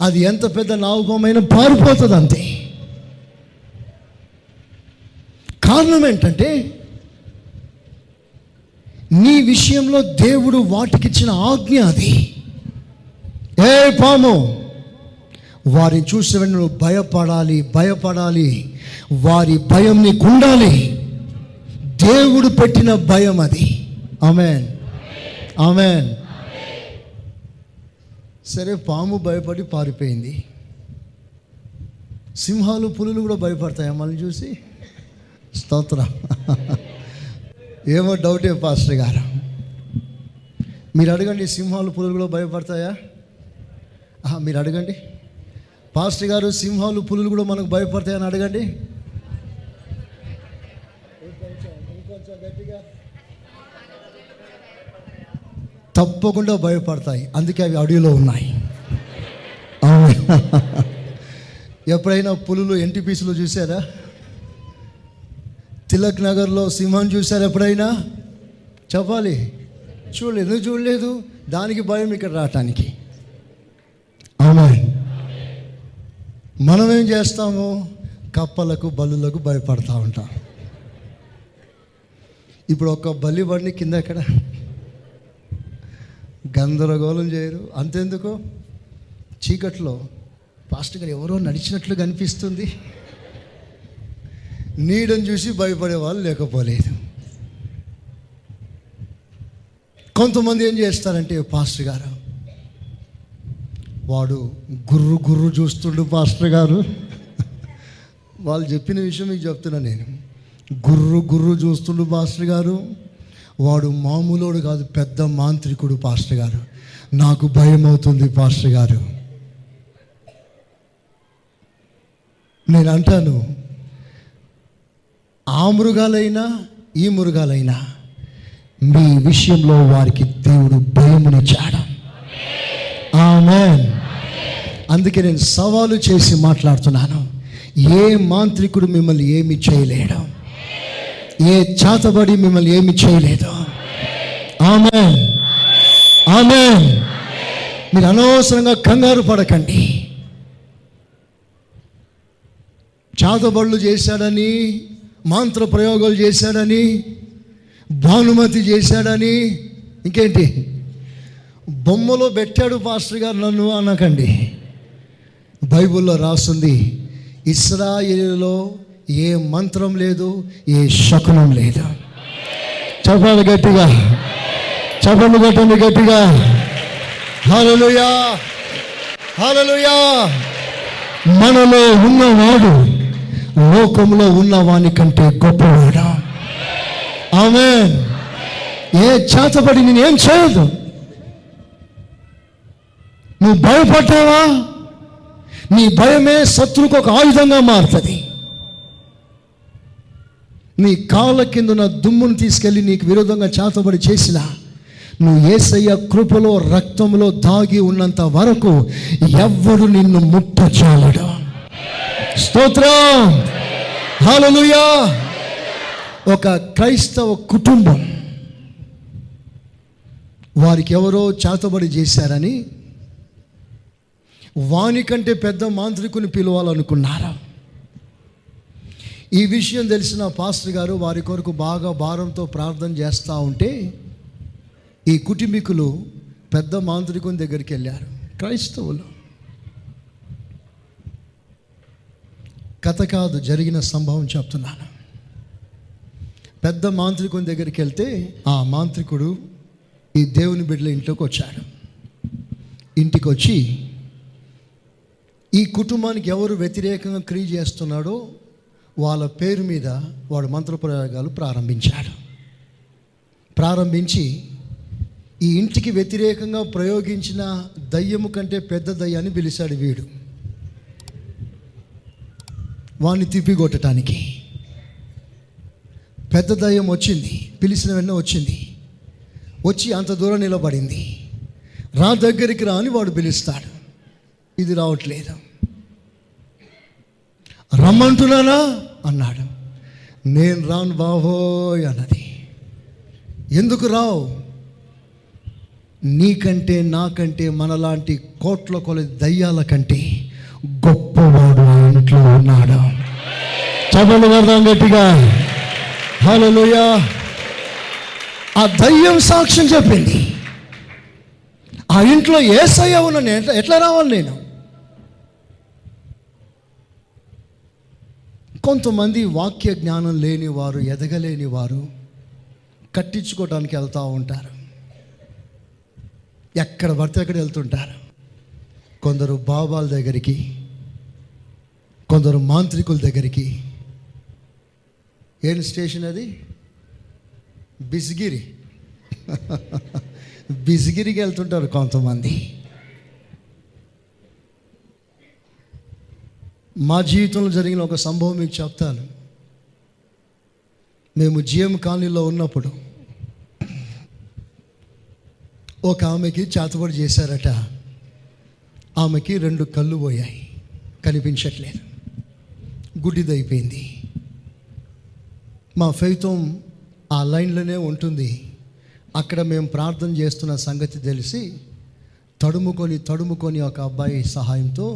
అది ఎంత పెద్ద నావుకమైన పారిపోతుంది అంతే. కారణం ఏంటంటే, నీ విషయంలో దేవుడు వాటికిచ్చిన ఆజ్ఞ అది. ఏ పాము, వారిని చూసే వెంటనే నువ్వు భయపడాలి. వారి భయం నీకు ఉండాలి. దేవుడు పెట్టిన భయం అది. ఆమేన్, ఆమేన్. సరే, పాము భయపడి పారిపోయింది. సింహాలు, పులులు కూడా భయపడతాయి మనల్ని చూసి. స్తోత్రం. ఏమో డౌటే పాస్టర్ గారు. మీరు అడగండి, సింహాలు, పులులు కూడా భయపడతాయా? మీరు అడగండి పాస్టర్ గారు, సింహాలు, పులులు కూడా మనకు భయపడతాయని అడగండి. తప్పకుండా భయపడతాయి. అందుకే అవి అడవిలో ఉన్నాయి. ఎప్పుడైనా పులులు ఎన్టీపీసీలో చూసారా? తిలక్ నగర్లో సింహం చూసారు ఎప్పుడైనా? చెప్పాలి. చూడలేదు. ఎందుకు చూడలేదు? దానికి భయం ఇక్కడ రావటానికి. ఆమేన్. మనం ఏం చేస్తాము? కప్పలకు, బల్లులకు భయపడతా ఉంటాం. ఇప్పుడు ఒక బల్లి బండి కింద ఎక్కడ గందరగోళం చేయరు. అంతెందుకు, చీకట్లో పాస్టర్ గారు ఎవరో నడిచినట్లు కనిపిస్తుంది, నీడని చూసి భయపడే వాళ్ళు లేకపోలేదు. కొంతమంది ఏం చేస్తారంటే, పాస్టర్ గారు వాడు గుర్రు చూస్తుండు పాస్టర్ గారు. వాళ్ళు చెప్పిన విషయం మీకు చెప్తున్నా నేను. గుర్రు చూస్తుండు పాస్టర్ గారు. వాడు మామూలోడు కాదు, పెద్ద మాంత్రికుడు పాస్టర్ గారు. నాకు భయం అవుతుంది పాస్టర్ గారు. నేను అంటాను, ఆ మృగాలైనా ఈ మృగాలైనా మీ విషయంలో వారికి దేవుడు భయమునిచ్చాడు. ఆమేన్. అందుకే నేను సవాలు చేసి మాట్లాడుతున్నాను. ఏ మాంత్రికుడు మిమ్మల్ని ఏమి చేయలేడు, ఏ చాతబడి మిమ్మల్ని ఏమి చేయలేదు. ఆమేన్, ఆమేన్. మీరు అనవసరంగా కంగారు పడకండి. చాతబడులు చేశాడని, మంత్ర ప్రయోగాలు చేశాడని, భానుమతి చేశాడని, ఇంకేంటి బొమ్మలో పెట్టాడు పాస్టర్ గారు నన్ను అనకండి. బైబిల్లో రాస్తుంది, ఇశ్రాయేలులో ఏ మంత్రం లేదు, ఏ శకునం లేదు. చెప్పండి గట్టిగా, చెప్పండి కొట్టండి గట్టిగా. హల్లెలూయా, హల్లెలూయా. మనలో ఉన్నవాడు లోకంలో ఉన్నవాని కంటే గొప్పవాడు. ఆమేన్. ఏ చేతబడి నేనేం చేయదు. నువ్వు భయపడ్డావా, నీ భయమే శత్రువుకు ఒక ఆయుధంగా మారుతుంది. నీ కాళ్ళ కింద ఉన్న దుమ్మును తీసుకెళ్ళి నీకు విరోధంగా చేతబడి చేసినా, నువ్వు యేసయ్య కృపలో రక్తంలో దాగి ఉన్నంత వరకు ఎవ్వడు నిన్ను ముట్టజాలడు. స్తోత్రం, హల్లెలూయా. ఒక క్రైస్తవ కుటుంబం వారికి ఎవరో చేతబడి చేశారని వానికంటే పెద్ద మాంత్రికుని పిలవాలనుకున్నారు. ఈ విషయం తెలిసిన పాస్టర్ గారు వారి కొరకు బాగా భారంతో ప్రార్థన చేస్తూ ఉంటే ఈ కుటుంబీకులు పెద్ద మాంత్రికుని దగ్గరికి వెళ్ళారు. క్రైస్తవులు. కథ కాదు, జరిగిన సంభవం చెప్తున్నాను. పెద్ద మాంత్రికుని దగ్గరికి వెళ్తే ఆ మాంత్రికుడు ఈ దేవుని బిడ్డల ఇంట్లోకి వచ్చాడు. ఇంటికి వచ్చి ఈ కుటుంబానికి ఎవరు వ్యతిరేకంగా క్రియ చేస్తున్నాడో వాళ్ళ పేరు మీద వాడు మంత్రప్రయోగాలు ప్రారంభించి ఈ ఇంటికి వ్యతిరేకంగా ప్రయోగించిన దయ్యము కంటే పెద్ద దయ్యాన్ని పిలిచాడు వీడు, వాడిని తిప్పికొట్టడానికి. పెద్ద దయ్యం వచ్చింది, పిలిచిన వెంటనే వచ్చి అంత దూరం నిలబడింది. రా, దగ్గరికి రా అని వాడు పిలుస్తాడు, ఇది రావట్లేదు. రమ్మంటున్నానా అన్నాడు. నేను రాను బాబోయ్ అన్నది. ఎందుకు రావు? నీకంటే నాకంటే మనలాంటి కోట్ల కొలది దయ్యాల కంటే గొప్పవాడు ఆ ఇంట్లో ఉన్నాడు. చపలు పడదాం గట్టిగా. హల్లెలూయా. ఆ దయ్యం సాక్ష్యం చెప్పింది, ఆ ఇంట్లో యేసయ్య ఉన్న ఎట్లా రావాలి నేను? కొంతమంది వాక్య జ్ఞానం లేని వారు, ఎదగలేని వారు కట్టించుకోవడానికి వెళ్తూ ఉంటారు. ఎక్కడ పడితే అక్కడ వెళ్తుంటారు. కొందరు బాబాల దగ్గరికి, కొందరు మాంత్రికుల దగ్గరికి. ఏం స్టేషన్ అది? బిస్గిరికి వెళ్తుంటారు కొంతమంది. మా జీవితంలో జరిగిన ఒక సంభవం మీకు చెప్తాను. మేము జిఎం కాలనీలో ఉన్నప్పుడు ఒక ఆమెకి చేతబడి చేశారట. ఆమెకి 2 కళ్ళు పోయాయి, కనిపించట్లేదు, గుడ్డిదైపోయింది. మా ఫైతం ఆ లైన్లోనే ఉంటుంది. అక్కడ మేము ప్రార్థన చేస్తున్న సంగతి తెలిసి తడుముకొని ఒక అబ్బాయి సహాయంతో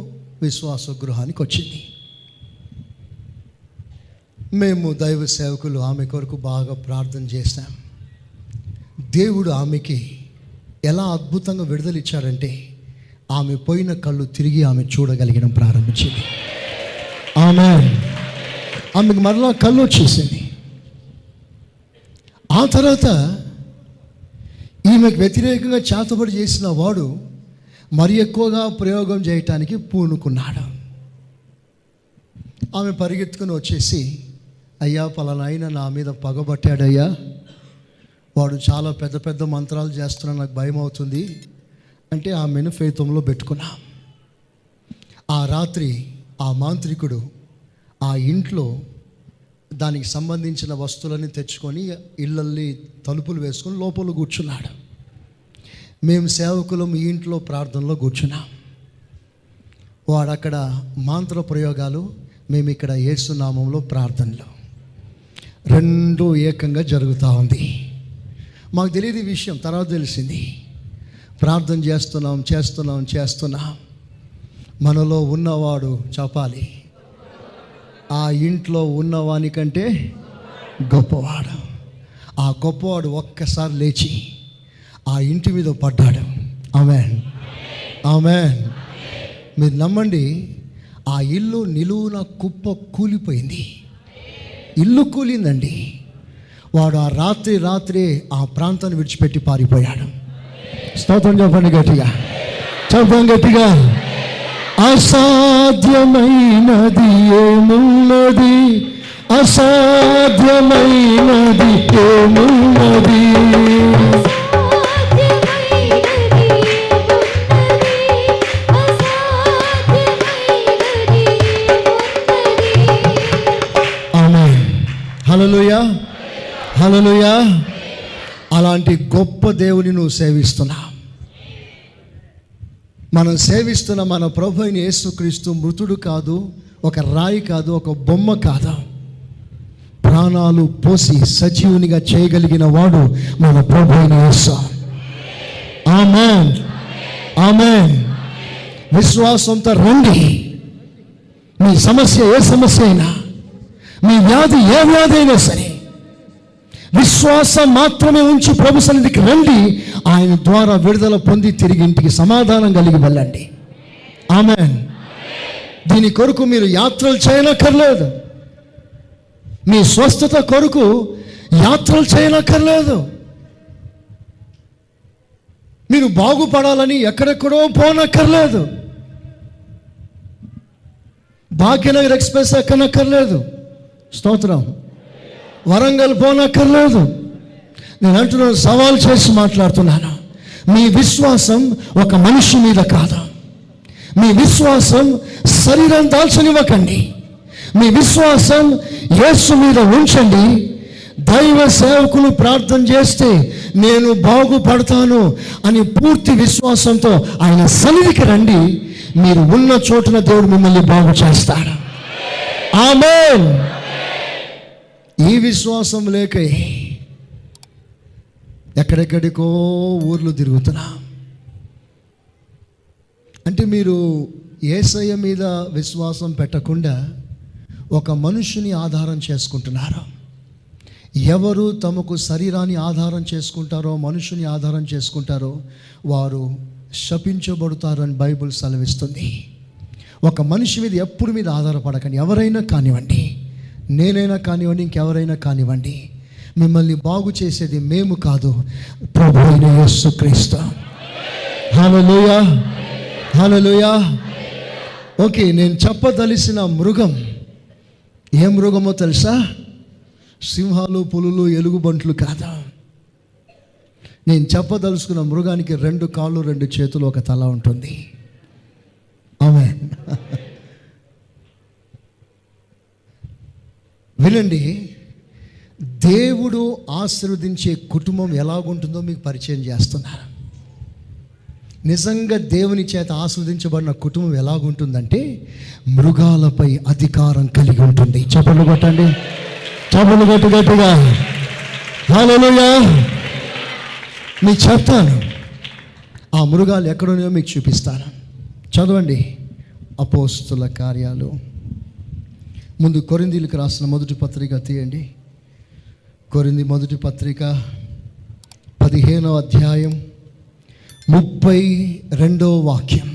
విశ్వాస గృహానికి వచ్చింది. మేము దైవ సేవకులు ఆమె కొరకు బాగా ప్రార్థన చేశాం. దేవుడు ఆమెకి ఎలా అద్భుతంగా విడుదలిచ్చాడంటే, ఆమె పోయిన కళ్ళు తిరిగి ఆమె చూడగలిగడం ప్రారంభించింది. ఆమెకు మరలా కళ్ళు వచ్చేసింది. ఆ తర్వాత ఈమెకు వ్యతిరేకంగా చేతబడి చేసిన వాడు మరి ఎక్కువగా ప్రయోగం చేయటానికి పూనుకున్నాడు. ఆమె పరిగెత్తుకుని వచ్చేసి, అయ్యా పలానా ఆయన నా మీద పగబట్టాడయ్యా, వాడు చాలా పెద్ద పెద్ద మంత్రాలు చేస్తున్నా, నాకు భయం అవుతుంది అంటే ఆమెను ఫైతంలో పెట్టుకున్నా. ఆ రాత్రి ఆ మాంత్రికుడు ఆ ఇంట్లో దానికి సంబంధించిన వస్తువులన్నీ తెచ్చుకొని ఇళ్ళల్ని తలుపులు వేసుకొని లోపల కూర్చున్నాడు. మేము సేవకులం ఈ ఇంట్లో ప్రార్థనలో కూర్చున్నాం. వాడు అక్కడ మంత్ర ప్రయోగాలు మేము ఇక్కడ యేసు నామంలో ప్రార్థనలు రెండు ఏకంగా జరుగుతూ ఉంది. మాకు తెలియదు ఈ విషయం, తర్వాత తెలిసింది. ప్రార్థన చేస్తున్నాం. మనలో ఉన్నవాడు చెప్పాలి, ఆ ఇంట్లో ఉన్నవానికంటే గొప్పవాడు. ఆ గొప్పవాడు ఒక్కసారి లేచి ఆ ఇంటి మీద పడ్డాడు. ఆమేన్. మీరు నమ్మండి, ఆ ఇల్లు నిలువున కుప్ప కూలిపోయింది. ఇల్లు కూలిందండి. వాడు ఆ రాత్రి ఆ ప్రాంతాన్ని విడిచిపెట్టి పారిపోయాడు. స్తోత్రం చెప్పండి గట్టిగా. అసాధ్యమైనది ఏమున్నది? అసాధ్యమైనది ఏమున్నది? హల్లెలూయా. అలాంటి గొప్ప దేవుని నువ్వు సేవిస్తున్నా. మనం సేవిస్తున్న మన ప్రభు అయిన యేసుక్రీస్తు మృతుడు కాదు, ఒక రాయి కాదు, ఒక బొమ్మ కాదు. ప్రాణాలు పోసి సజీవునిగా చేయగలిగిన వాడు మన ప్రభు అయిన యేసు. ఆమేన్. విశ్వాసంతో రండి. మీ సమస్య ఏ సమస్య అయినా, మీ వ్యాధి ఏ వ్యాధి అయినా సరే, విశ్వాసం మాత్రమే ఉంచి ప్రభు సన్నిధికి రండి. ఆయన ద్వారా విడుదల పొంది తిరిగి ఇంటికి సమాధానం కలిగి వెళ్ళండి. ఆమేన్. దీని కొరకు మీరు యాత్రలు చేయనక్కర్లేదు. మీ స్వస్థత కొరకు యాత్రలు చేయనక్కర్లేదు. మీరు బాగుపడాలని ఎక్కడెక్కడో పోనక్కర్లేదు. భాగ్యనగర్ ఎక్స్ప్రెస్ ఎక్కనక్కర్లేదు. స్తోత్రం. వరంగల్ పోనక్కర్లేదు. నేను అంటున్నాను, సవాల్ చేసి మాట్లాడుతున్నాను. మీ విశ్వాసం ఒక మనిషి మీద కాదు. మీ విశ్వాసం శరీరం దాల్చనివ్వకండి. మీ విశ్వాసం యేసు మీద ఉంచండి. దైవ సేవకులు ప్రార్థన చేస్తే నేను బాగుపడతాను అని పూర్తి విశ్వాసంతో ఆయన సన్నిధికి రండి. మీరు ఉన్న చోటున దేవుడు మిమ్మల్ని బాగు చేస్తాడు. ఆమేన్. ఈ విశ్వాసం లేక ఎక్కడెక్కడికో ఊర్లు తిరుగుతున్నా. అంటే మీరు యేసయ్య మీద విశ్వాసం పెట్టకుండా ఒక మనుషుని ఆధారం చేసుకుంటున్నారు. ఎవరు తమకు శరీరాన్ని ఆధారం చేసుకుంటారో, మనుషుని ఆధారం చేసుకుంటారో వారు శపించబడతారని బైబిల్ సెలవిస్తుంది. ఒక మనిషి మీద ఎప్పుడు మీద ఆధారపడకండి. ఎవరైనా కానివ్వండి, నేనైనా కానివ్వండి, ఇంకెవరైనా కానివ్వండి, మిమ్మల్ని చేసేది మేము కాదు, ప్రభు అయిన యేసుక్రీస్తు. హల్లెలూయా. ఓకే, నేను చెప్పదలిసిన మృగం ఏ మృగమో తెలుసా? సింహాలు, పులులు, ఎలుగుబంట్లు కాదా. నేను చెప్పదలుచుకున్న మృగానికి 2 కాళ్ళు, 2 చేతులు, ఒక తల ఉంటుంది. ఆమేన్. వినండి, దేవుడు ఆశీర్వదించే కుటుంబం ఎలాగుంటుందో మీకు పరిచయం చేస్తున్నాను. నిజంగా దేవుని చేత ఆస్వాదించబడిన కుటుంబం ఎలాగుంటుందంటే మృగాలపై అధికారం కలిగి ఉంటుంది. చప్పట్లు కొట్టండి, చప్పట్లు కొట్టు గట్టిగా. హల్లెలూయా. మీకు చెప్తాను, ఆ మృగాలు ఎక్కడున్నాయో మీకు చూపిస్తాను. చదవండి అపోస్తుల కార్యాలు. ముందు కొరింథీయులకు రాసిన మొదటి పత్రిక తీయండి. కొరింథీ మొదటి పత్రిక 15వ అధ్యాయం 32వ వాక్యం.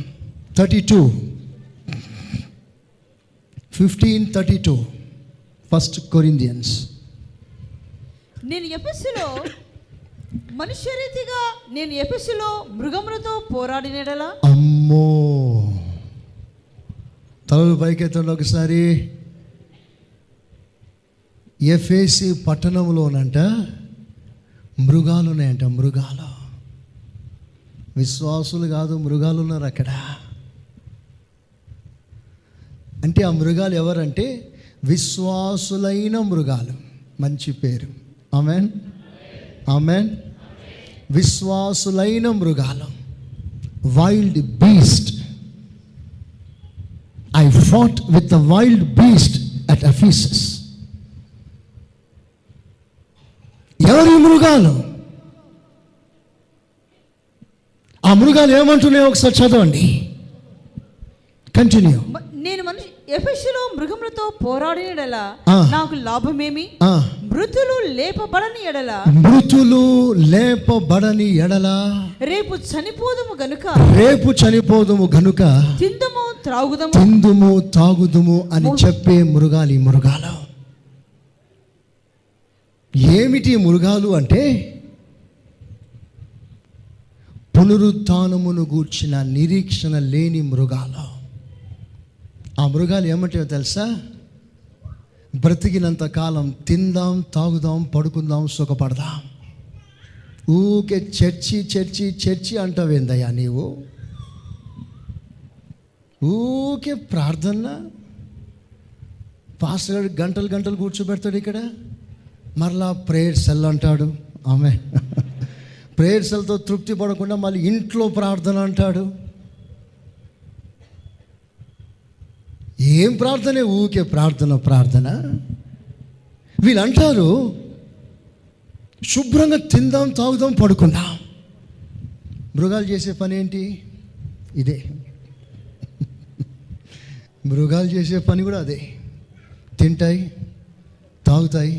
15:32 ఫస్ట్ కొరింథియన్స్. నేను ఎఫెసులో మృగములతో పోరాడినడలా. అమ్మో, తలలు పైకెత్తండి ఒకసారి. ఎఫెసీ పట్టణంలోనంట మృగాలు ఉన్నాయంట. మృగాలు, విశ్వాసులు కాదు, మృగాలు ఉన్నారు అక్కడ. అంటే ఆ మృగాలు ఎవరంటే విశ్వాసులైన మృగాలు. మంచి పేరు. ఆమేన్. విశ్వాసులైన మృగాలు, wild beast, I fought with the wild beast at Ephesus. ఎవరి మృగాలు? ఆ మృగాలు ఏమంటున్నాయో ఒకసారి చదవండి. కంటిన్యూ. నేను ఎఫెసులో మృగములతో పోరాడిన ఎడల నాకు లాభమేమి? మృతులు లేపబడని ఎడల, మృతులు లేపబడని ఎడల రేపు చనిపోదుము గనుక తిందుము త్రాగుదము అని చెప్పే మృగాలు ఈ మృగాలు. ఏమిటి మృగాలు అంటే పునరుత్థానమును గూర్చిన నిరీక్షణ లేని మృగాలు. ఆ మృగాలు ఏమంటాయో తెలుసా? బ్రతికినంత కాలం తిందాం, తాగుదాం, పడుకుందాం, సుఖపడదాం. ఊకే చర్చి అంటావేందయ్యా నీవు? ఊకే ప్రార్థన. పాస్టర్ గంటలు కూర్చోబెడతాడు ఇక్కడ, మరలా ప్రేయర్ సెల్ అంటాడు. ఆమె ప్రేయర్ సెల్తో తృప్తి పడకుండా మళ్ళీ ఇంట్లో ప్రార్థన అంటాడు. ఏం ప్రార్థనే? ఊకే ప్రార్థన. వీళ్ళు అంటారు శుభ్రంగా తిందాం, తాగుదాం, పడుకుందాం. మృగాలు చేసే పని ఏంటి? ఇదే. మృగాలు చేసే పని కూడా అదే. తింటాయి, తాగుతాయి,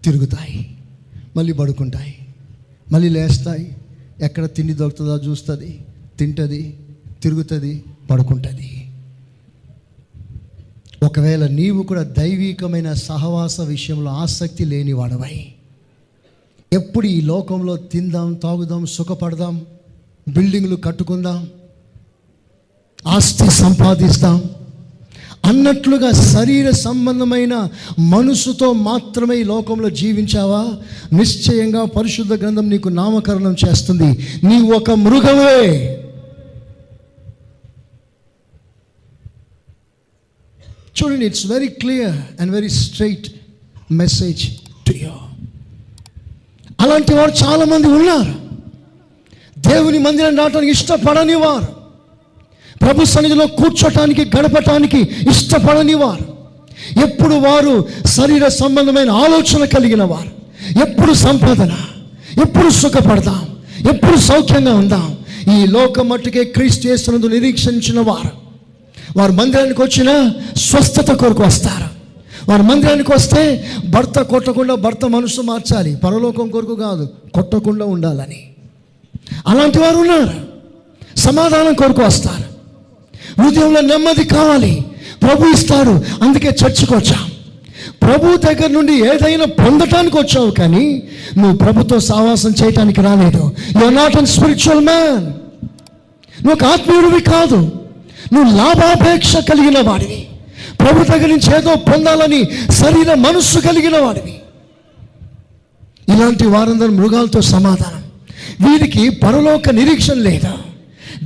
తిరుగుతాయి, మళ్ళీ పడుకుంటాయి, మళ్ళీ లేస్తాయి. ఎక్కడ తిండి దొరుకుతుందో చూస్తుంది, తింటుంది, తిరుగుతుంది, పడుకుంటుంది. ఒకవేళ నీవు కూడా దైవికమైన సహవాస విషయంలో ఆసక్తి లేని వాడవై, ఎప్పుడు ఈ లోకంలో తిందాం, తాగుదాం, సుఖపడదాం, బిల్డింగ్లు కట్టుకుందాం, ఆస్తి సంపాదిస్తాం అన్నట్లుగా శరీర సంబంధమైన మనసుతో మాత్రమే ఈ లోకంలో జీవించావా? నిశ్చయంగా పరిశుద్ధ గ్రంథం నీకు నామకరణం చేస్తుంది. నీ ఒక మృగమే. చూడండి, it's very clear and very straight message to you. అలాంటి వారు చాలామంది ఉన్నారు. దేవుని మందిరం రావడానికి ఇష్టపడని వారు, ప్రభు సన్నిధిలో కూర్చోటానికి, గడపటానికి ఇష్టపడని వారు, ఎప్పుడు వారు శరీర సంబంధమైన ఆలోచన కలిగిన వారు, ఎప్పుడు సంపాదన, ఎప్పుడు సుఖపడదాం, ఎప్పుడు సౌఖ్యంగా ఉందాం, ఈ లోకం మట్టుకే క్రీస్తు యేసునందు నిరీక్షించిన వారు మందిరానికి వచ్చిన స్వస్థత కొరకు వస్తారు. వారు మందిరానికి వస్తే భర్త కొట్టకుండా భర్త మనసు మార్చాలి, పరలోకం కొరకు కాదు, కొట్టకుండా ఉండాలని. అలాంటి వారు ఉన్నారు. సమాధానం కొరకు వస్తారు. హృదయంలో నెమ్మది కావాలి, ప్రభు ఇస్తారు, అందుకే చర్చికి వచ్చాం. ప్రభు దగ్గర నుండి ఏదైనా పొందటానికి వచ్చావు, కానీ నువ్వు ప్రభుతో సహవాసం చేయటానికి రాలేదు. You are not an spiritual man. నువ్వు ఒక ఆత్మీయుడివి కాదు. నువ్వు లాభాపేక్ష కలిగిన వాడివి. ప్రభు దగ్గర నుంచి ఏదో పొందాలని శరీర మనస్సు కలిగిన వాడివి. ఇలాంటి వారందరూ మృగాలతో సమాధానం. వీరికి పరలోక నిరీక్షణ లేదా?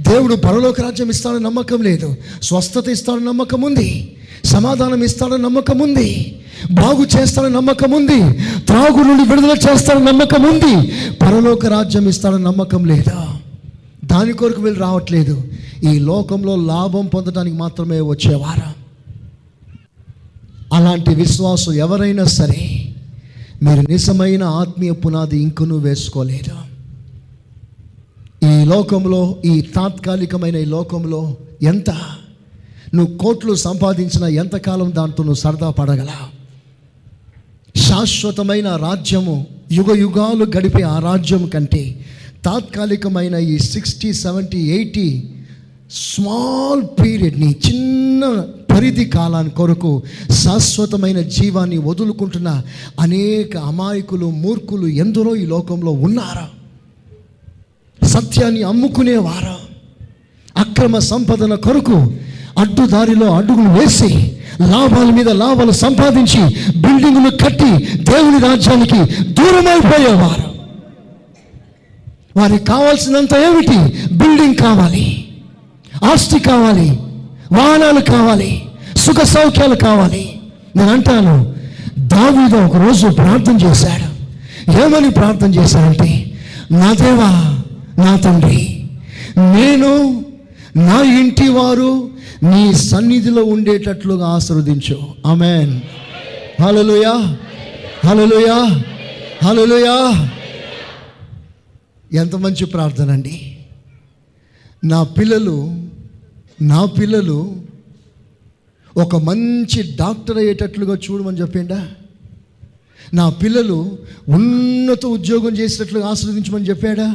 దేవుడు పరలోక రాజ్యం ఇస్తాడని నమ్మకం లేదు. స్వస్థత ఇస్తాడని నమ్మకం ఉంది, సమాధానం ఇస్తాడని నమ్మకం ఉంది, బాగు చేస్తాడని నమ్మకం ఉంది, త్రాగు నుండి విడుదల చేస్తాడని నమ్మకం ఉంది. పరలోక రాజ్యం ఇస్తాడని నమ్మకం లేదా? దాని కొరకు వీళ్ళు రావట్లేదు. ఈ లోకంలో లాభం పొందడానికి మాత్రమే వచ్చేవారు. అలాంటి విశ్వాసం ఎవరైనా సరే, మీరు నిజమైన ఆత్మీయ పునాది ఇంకనూ వేసుకోలేదు. ఈ లోకంలో, ఈ తాత్కాలికమైన ఈ లోకంలో ఎంత నువ్వు కోట్లు సంపాదించినా ఎంతకాలం దాంతో నువ్వు సరదా పడగల? శాశ్వతమైన రాజ్యము, యుగ యుగాలు గడిపే ఆ రాజ్యం కంటే తాత్కాలికమైన ఈ 60, 70, 80 స్మాల్ పీరియడ్ని, చిన్న పరిధి కాలాన్ని కొరకు శాశ్వతమైన జీవాన్ని వదులుకుంటున్న అనేక అమాయకులు, మూర్ఖులు ఎందరో ఈ లోకంలో ఉన్నారా? సత్యాన్ని అమ్ముకునేవారా? అక్రమ సంపదన కొరకు అడ్డుదారిలో అడుగులు వేసి లాభాల మీద లాభాలు సంపాదించి బిల్డింగులు కట్టి దేవుని రాజ్యానికి దూరమైపోయేవారు. వారికి కావాల్సినంత ఏమిటి? బిల్డింగ్ కావాలి, ఆస్తి కావాలి, వాహనాలు కావాలి, సుఖ సౌఖ్యాలు కావాలి. నేను అంటాను, దావీదు ఒకరోజు ప్రార్థన చేశాడు. ఏమని ప్రార్థన చేశాడంటే, నా దేవా, నా తండ్రి, నేను, నా ఇంటి వారు నీ సన్నిధిలో ఉండేటట్లుగా ఆశీర్వదించు. ఆమేన్. హల్లెలూయా, హల్లెలూయా, హల్లెలూయా. ఎంత మంచి ప్రార్థన అండి. నా పిల్లలు ఒక మంచి డాక్టర్ అయ్యేటట్లుగా చూడమని చెప్పిండా. నా పిల్లలు ఉన్నత ఉద్యోగం చేసేటట్లుగా ఆశీర్వదించమని చెప్పాడా.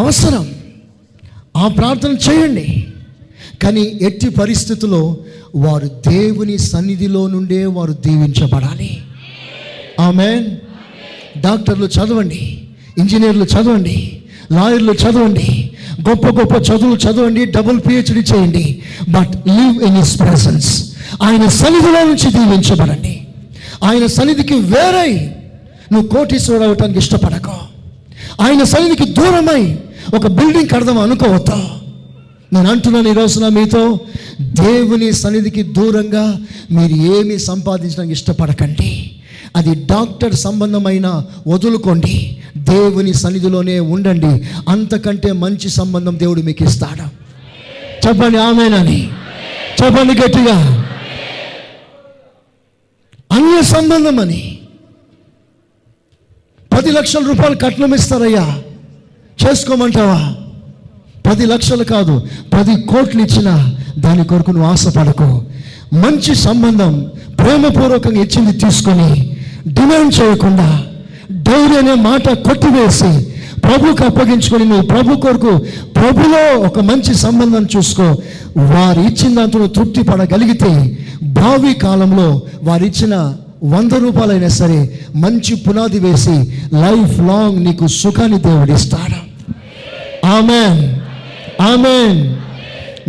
అవసరం, ఆ ప్రార్థన చేయండి. కానీ ఎట్టి పరిస్థితుల్లో వారు దేవుని సన్నిధిలో నుండే వారు దీవించబడాలి. ఆమేన్. డాక్టర్లు చదవండి, ఇంజనీర్లు చదవండి, లాయర్లు చదవండి, గొప్ప గొప్ప చదువులు చదవండి, డబుల్ PhD చేయండి. But live in his presence. ఆయన సన్నిధిలో నుంచి దీవించబడండి. ఆయన సన్నిధికి వేరై నువ్వు కోటీశ్వరుడు అవటానికి ఇష్టపడకు. ఆయన సన్నిధికి దూరమై ఒక బిల్డింగ్ కడదాం అనుకోవద్దు. నేను అంటున్నాను ఈ రోజున మీతో, దేవుని సన్నిధికి దూరంగా మీరు ఏమీ సంపాదించడానికి ఇష్టపడకండి. అది డాక్టర్ సంబంధమైన వదులుకోండి, దేవుని సన్నిధిలోనే ఉండండి. అంతకంటే మంచి సంబంధం దేవుడు మీకు ఇస్తాడు. చెప్పండి ఆమేనని, చెప్పండి గట్టిగా. అన్య సంబంధం అని 10 లక్షల రూపాయలు కట్నం ఇస్తారయ్యా, చేసుకోమంటావా? 10 లక్షలు కాదు, 10 కోట్లు ఇచ్చినా దాని కొరకు నువ్వు ఆశపడకు. మంచి సంబంధం ప్రేమపూర్వకంగా ఇచ్చింది తీసుకొని డిమాండ్ చేయకుండా డౌరీ అనే మాట కొట్టివేసి ప్రభుకు అప్పగించుకొని నువ్వు ప్రభు కొరకు ప్రభులో ఒక మంచి సంబంధం చూసుకో. వారు ఇచ్చిన దాంతో నువ్వు తృప్తి పడగలిగితే భావి కాలంలో వారు ఇచ్చిన 100 రూపాయలైనా సరే మంచి పునాది వేసి లైఫ్ లాంగ్ నీకు సుఖాన్ని దేవుడిస్తాడు. ఆమేన్, ఆమేన్.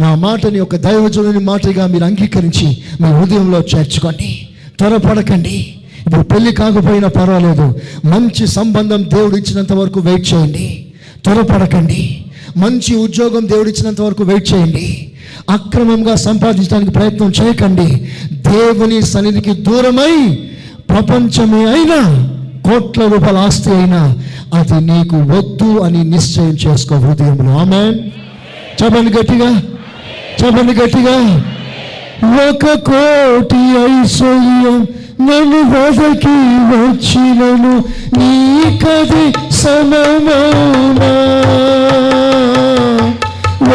నా మాటని ఒక దైవజనుని మాటగా మీరు అంగీకరించి మీ హృదయంలో చేర్చుకోండి. త్వరపడకండి. ఇప్పుడు పెళ్లి కాకపోయినా పర్వాలేదు, మంచి సంబంధం దేవుడు ఇచ్చినంత వరకు వెయిట్ చేయండి. త్వరపడకండి. మంచి ఉద్యోగం దేవుడు ఇచ్చినంత వరకు వెయిట్ చేయండి. అక్రమంగా సంపాదించడానికి ప్రయత్నం చేయకండి. దేవుని సన్నిధికి దూరమై ప్రపంచమే అయినా, కోట్ల రూపాయల ఆస్తి అయినా అది నీకు వద్దు అని నిశ్చయం చేసుకో హృదయంలో. ఆమేన్. చెప్పండి గట్టిగా, చెప్పండి గట్టిగా. 1 కోటి ఐశ్వర్యం నన్ను వెదకి వచ్చినను నీకది సమమౌనా.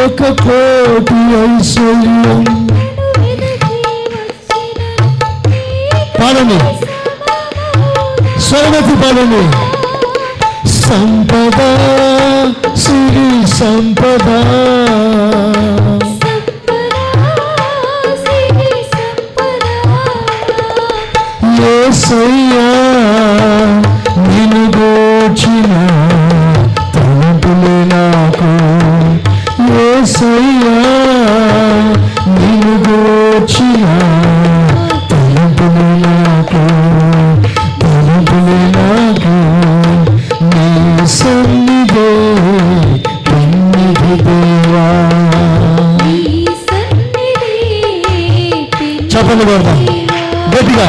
1 కోటి ఐశ్వర్యం. పాడండి, స్వరమెత్తి పాడండి. సంపద, సిరి సంపద, యేసయ్యా నిన్ను గూర్చిన తలంపులే నాకు. యేసయ్యా నిన్ను గూర్చిన తలంపులే నాకు, తలంపులే నాకు. నీ సన్నిధే పెన్నిధి దేవా. చెప్పండి బాబా గట్టిగా.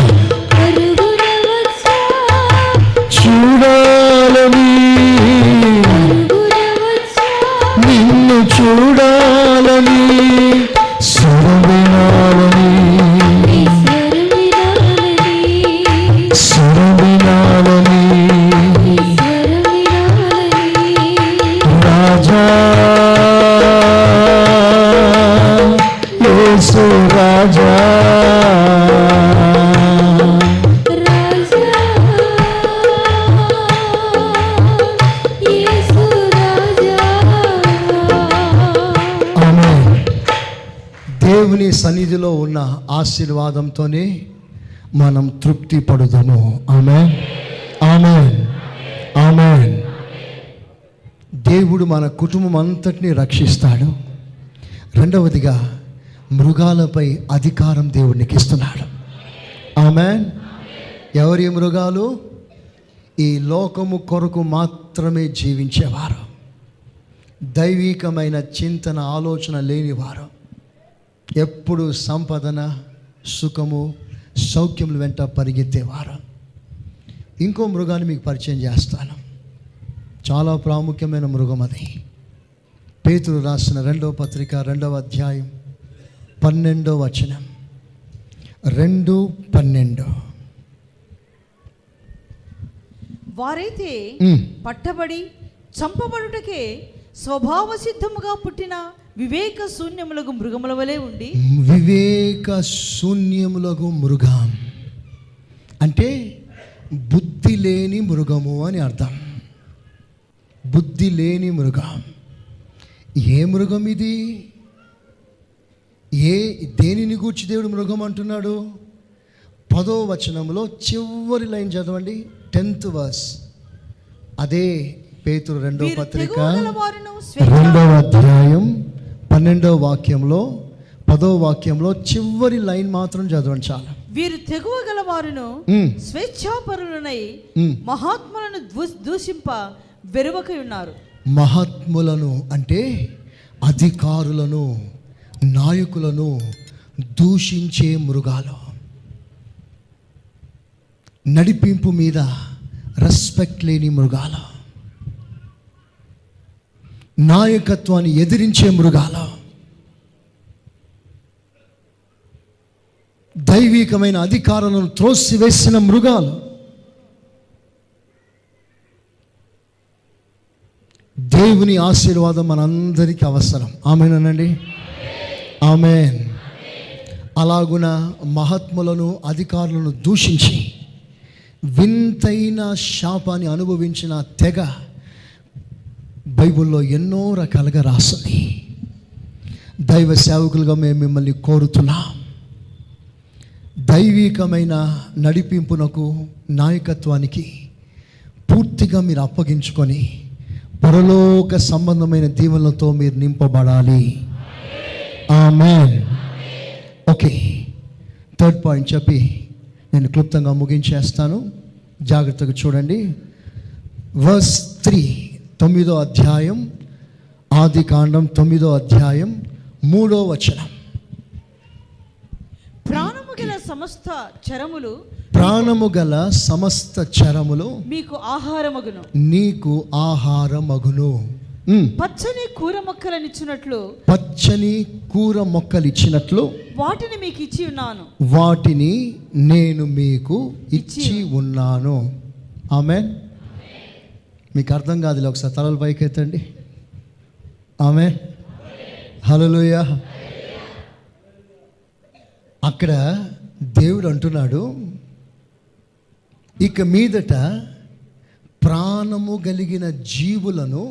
చూడాలని, నిన్ను చూడాలని, సురవినాలని, సురవినాలని. రాజా యేసు రాజా, దేవుని సన్నిధిలో ఉన్న ఆశీర్వాదంతోనే మనం తృప్తి పడుదాము. ఆమేన్, ఆమేన్, ఆమేన్. దేవుడు మన కుటుంబం అంతటిని రక్షిస్తాడు. రెండవదిగా మృగాలపై అధికారం దేవుడికి ఇస్తున్నాడు. ఆమేన్. ఎవరి మృగాలు? ఈ లోకము కొరకు మాత్రమే జీవించేవారు, దైవికమైన చింతన ఆలోచన లేనివారు, ఎప్పుడు సంపదన, సుఖము, సౌఖ్యముల వెంట పరిగెత్తేవారు. ఇంకో మృగాన్ని మీకు పరిచయం చేస్తాను. చాలా ప్రాముఖ్యమైన మృగం అది. పేతురు రాసిన 2వ పత్రిక 2వ అధ్యాయం 12వ వచనం, 2:12. వారైతే పట్టబడి చంపబడుటకే స్వభావ సిద్ధముగా పుట్టిన వివేక శూన్యములకు మృగముల వలె ఉండి. వివేక శూన్యములకు మృగం అంటే బుద్ధి లేని మృగము అని అర్థం. బుద్ధి లేని మృగం. ఏ మృగం ఇది? దేనిని గూర్చి దేవుడు మృగం అంటున్నాడు? 10వ వచనంలో చివరి లైన్ చదవండి, 10th verse. అదే పేతురు 2వ పత్రిక 2వ అధ్యాయం 12వ వాక్యంలో 10వ వాక్యంలో చివరి లైన్ మాత్రం చదవండి చాలు. వీరు తెగువ గలవారును స్వేచ్ఛాపరులనై మహాత్ములను దూషింప వెరువకై ఉన్నారు. మహాత్ములను అంటే అధికారులను, నాయకులను దూషించే మృగాలు. నడిపింపు మీద రెస్పెక్ట్ లేని మృగాలు, నాయకత్వాన్ని ఎదిరించే మృగాలు, దైవికమైన అధికారాలను త్రోసివేసిన మృగాలు. దేవుని ఆశీర్వాదం మనందరికీ అవసరం. ఆమేనండి, ఆమేన్. అలాగున మహాత్ములను, అధికారులను దూషించి వింతైన శాపాన్ని అనుభవించిన తెగ బైబిల్లో ఎన్నో రకాలుగా రాస్తుంది. దైవ సేవకులుగా మేము మిమ్మల్ని కోరుతున్నాం. దైవికమైన నడిపింపునకు, నాయకత్వానికి పూర్తిగా మీరు అప్పగించుకొని పరలోక సంబంధమైన దీవెనలతో మీరు నింపబడాలి. ఆమేన్. ఓకే, 3rd పాయింట్ చెప్పి నేను క్లుప్తంగా ముగించేస్తాను. జాగ్రత్తగా చూడండి. verse 3, 9వ అధ్యాయం, ఆదికాండం 9వ అధ్యాయం 3వ వచనం. ప్రాణము గల సమస్త చరములు, ప్రాణము గల సమస్త చరములు మీకు ఆహారమగును, నీకు ఆహారమగును. పచ్చని కూర మొక్కలనిచ్చినట్లు, పచ్చని కూర మొక్కలు ఇచ్చినట్లు వాటిని మీకు ఇచ్చి ఉన్నాను, వాటిని నేను మీకు ఇచ్చి ఉన్నాను. ఆమేన్. మీకు అర్థం కాదు, ఒకసారి తలలు పైకెత్తండి. ఆమేన్, హల్లెలూయా. అక్కడ దేవుడు అంటున్నాడు, ఇక మీదట ప్రాణము కలిగిన జీవులను,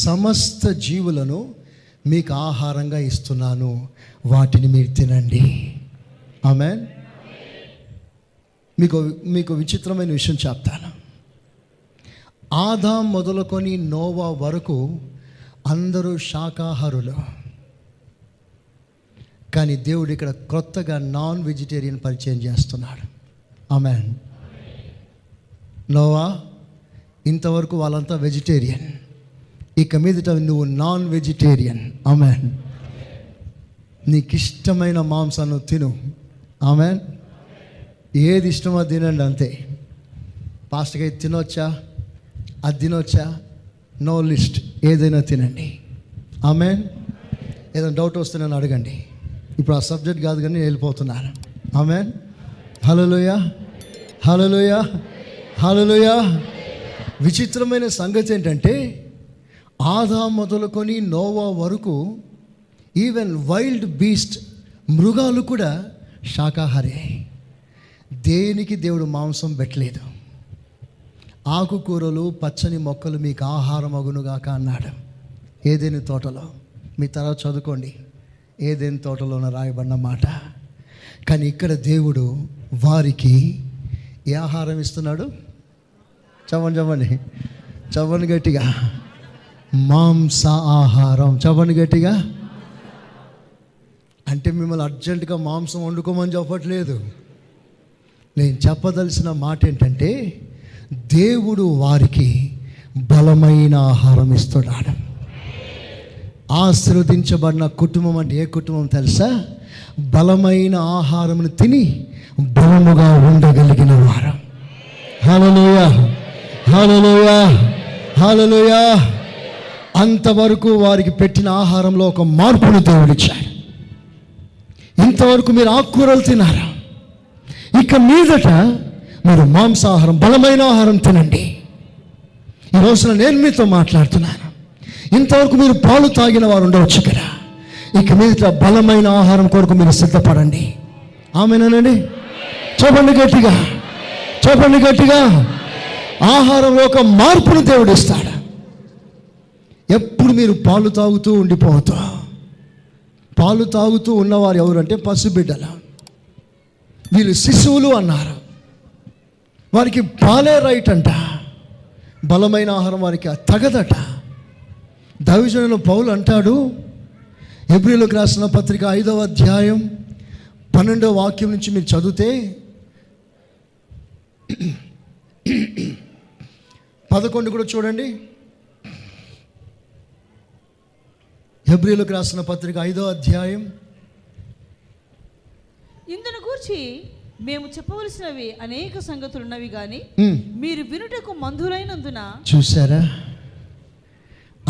సమస్త జీవులను మీకు ఆహారంగా ఇస్తున్నాను, వాటిని మీరు తినండి. ఆమేన్. మీకు విచిత్రమైన విషయం చెప్తాను. ఆదాం మొదలుకొని నోవా వరకు అందరూ శాకాహారులు. కానీ దేవుడు ఇక్కడ కొత్తగా నాన్ వెజిటేరియన్ పరిచయం చేస్తున్నాడు. ఆమేన్. నోవా, ఇంతవరకు వాళ్ళంతా వెజిటేరియన్, ఇక మీదట నువ్వు నాన్ వెజిటేరియన్. ఆమేన్. నీకు ఇష్టమైన మాంసాన్ని తిను. ఆమేన్. ఏది ఇష్టమో తినండి, అంతే. పాస్టర్గా ఇది తినొచ్చా, అది తినొచ్చా, నో లిస్ట్, ఏదైనా తినండి. ఆమేన్. ఏదైనా డౌట్ వస్తే నన్ను అడగండి. ఇప్పుడు ఆ సబ్జెక్ట్ కాదు కానీ నేను వెళ్ళిపోతున్నాను. ఆమేన్. హల్లెలూయా, హల్లెలూయా, హల్లెలూయా. విచిత్రమైన సంగతి ఏంటంటే ఆదాం మొదలుకొని నోవా వరకు ఈవెన్ వైల్డ్ బీస్ట్, మృగాలు కూడా శాకాహారే. దేనికి దేవుడు మాంసం పెట్టలేదు. ఆకుకూరలు, పచ్చని మొక్కలు మీకు ఆహారం అగునుగాక అన్నాడు ఏదెను తోటలో. మీ తర్వాత చదువుకోండి, ఏదెను తోటలోన రాయబడిన మాట. కానీ ఇక్కడ దేవుడు వారికి ఏ ఆహారం ఇస్తున్నాడు? చదవండి, చదవండి, చదవండి గట్టిగా. మాంస ఆహారం. చదవండి గట్టిగా. అంటే మిమ్మల్ని అర్జెంటుగా మాంసం వండుకోమని చెప్పట్లేదు. నేను చెప్పదలసిన మాట ఏంటంటే దేవుడు వారికి బలమైన ఆహారం ఇస్తున్నాడు. ఆశీర్వదించబడిన కుటుంబం అంటే ఏ కుటుంబం తెలుసా? బలమైన ఆహారమును తిని బలముగా ఉండగలిగిన వారు. హల్లెలూయా, హల్లెలూయా, హల్లెలూయా. అంతవరకు వారికి పెట్టిన ఆహారంలో ఒక మార్పును దేవుడిచ్చాడు. ఇంతవరకు మీరు ఆకుకూరలు తినారా? ఇక మీదట మీరు మాంసాహారం, బలమైన ఆహారం తినండి. ఈ రోజున నేను మీతో మాట్లాడుతున్నాను. ఇంతవరకు మీరు పాలు తాగిన వారు ఉండవచ్చు కదా, ఇక మీదట బలమైన ఆహారం కొరకు మీరు సిద్ధపడండి. ఆమేనండి? చెప్పండి గట్టిగా, చెప్పండి గట్టిగా. ఆహారంలో ఒక మార్పును దేవుడు ఇస్తాడు. ఎప్పుడు మీరు పాలు తాగుతూ ఉండిపోవద్దు. పాలు తాగుతూ ఉన్నవారు ఎవరంటే పసిబిడ్డలు. వీళ్ళు శిశువులు అన్నారు. వారికి పాలే రైట్ అంట, బలమైన ఆహారం వారికి తగదట. దైవజనులు పౌలు అంటాడు, హెబ్రీయులకు రాసిన పత్రిక 5వ అధ్యాయం 12వ వాక్యం నుంచి మీరు చదివితే 11 కూడా చూడండి. హెబ్రీయులకు రాసిన పత్రిక 5వ అధ్యాయం. ఇందును గూర్చి మేము చెప్పవలసినవి అనేక సంగతులు ఉన్నవి గాని మీరు వినుటకు మందులైనందున. చూసారా,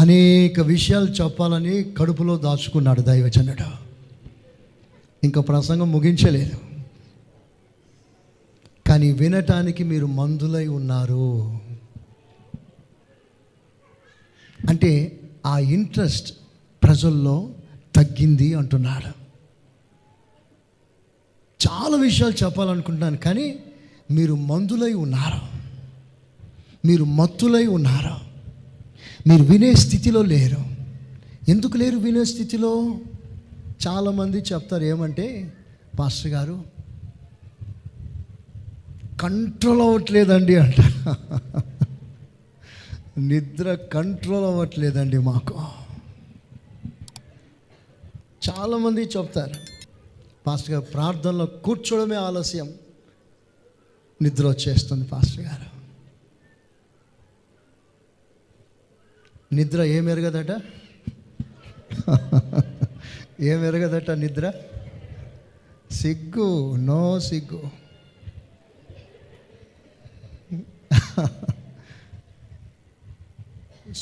అనేక విషయాలు చెప్పాలని కడుపులో దాచుకున్నాడు దైవజనుడు. ఇంకా ప్రసంగం ముగించలేదు, కానీ వినటానికి మీరు మందులై ఉన్నారు. అంటే ఆ ఇంట్రెస్ట్ ప్రజల్లో తగ్గింది అంటున్నాడు. చాలా విషయాలు చెప్పాలనుకుంటున్నాను, కానీ మీరు మందులై ఉన్నారు, మీరు మత్తులై ఉన్నారు, మీరు వినే స్థితిలో లేరు. ఎందుకు లేరు వినే స్థితిలో? చాలామంది చెప్తారు ఏమంటే, పాస్టర్ గారు కంట్రోల్ అవ్వట్లేదండి అంటారు. నిద్ర కంట్రోల్ అవ్వట్లేదండి మాకు. చాలామంది చెప్తారు, పాస్టర్ గారు ప్రార్థనలో కూర్చోవడమే ఆలస్యం, నిద్ర వచ్చేస్తుంది పాస్టర్ గారు. నిద్ర ఏమెరగదట, ఏమెరగదట నిద్ర. సిగ్గు, నో సిగ్గు.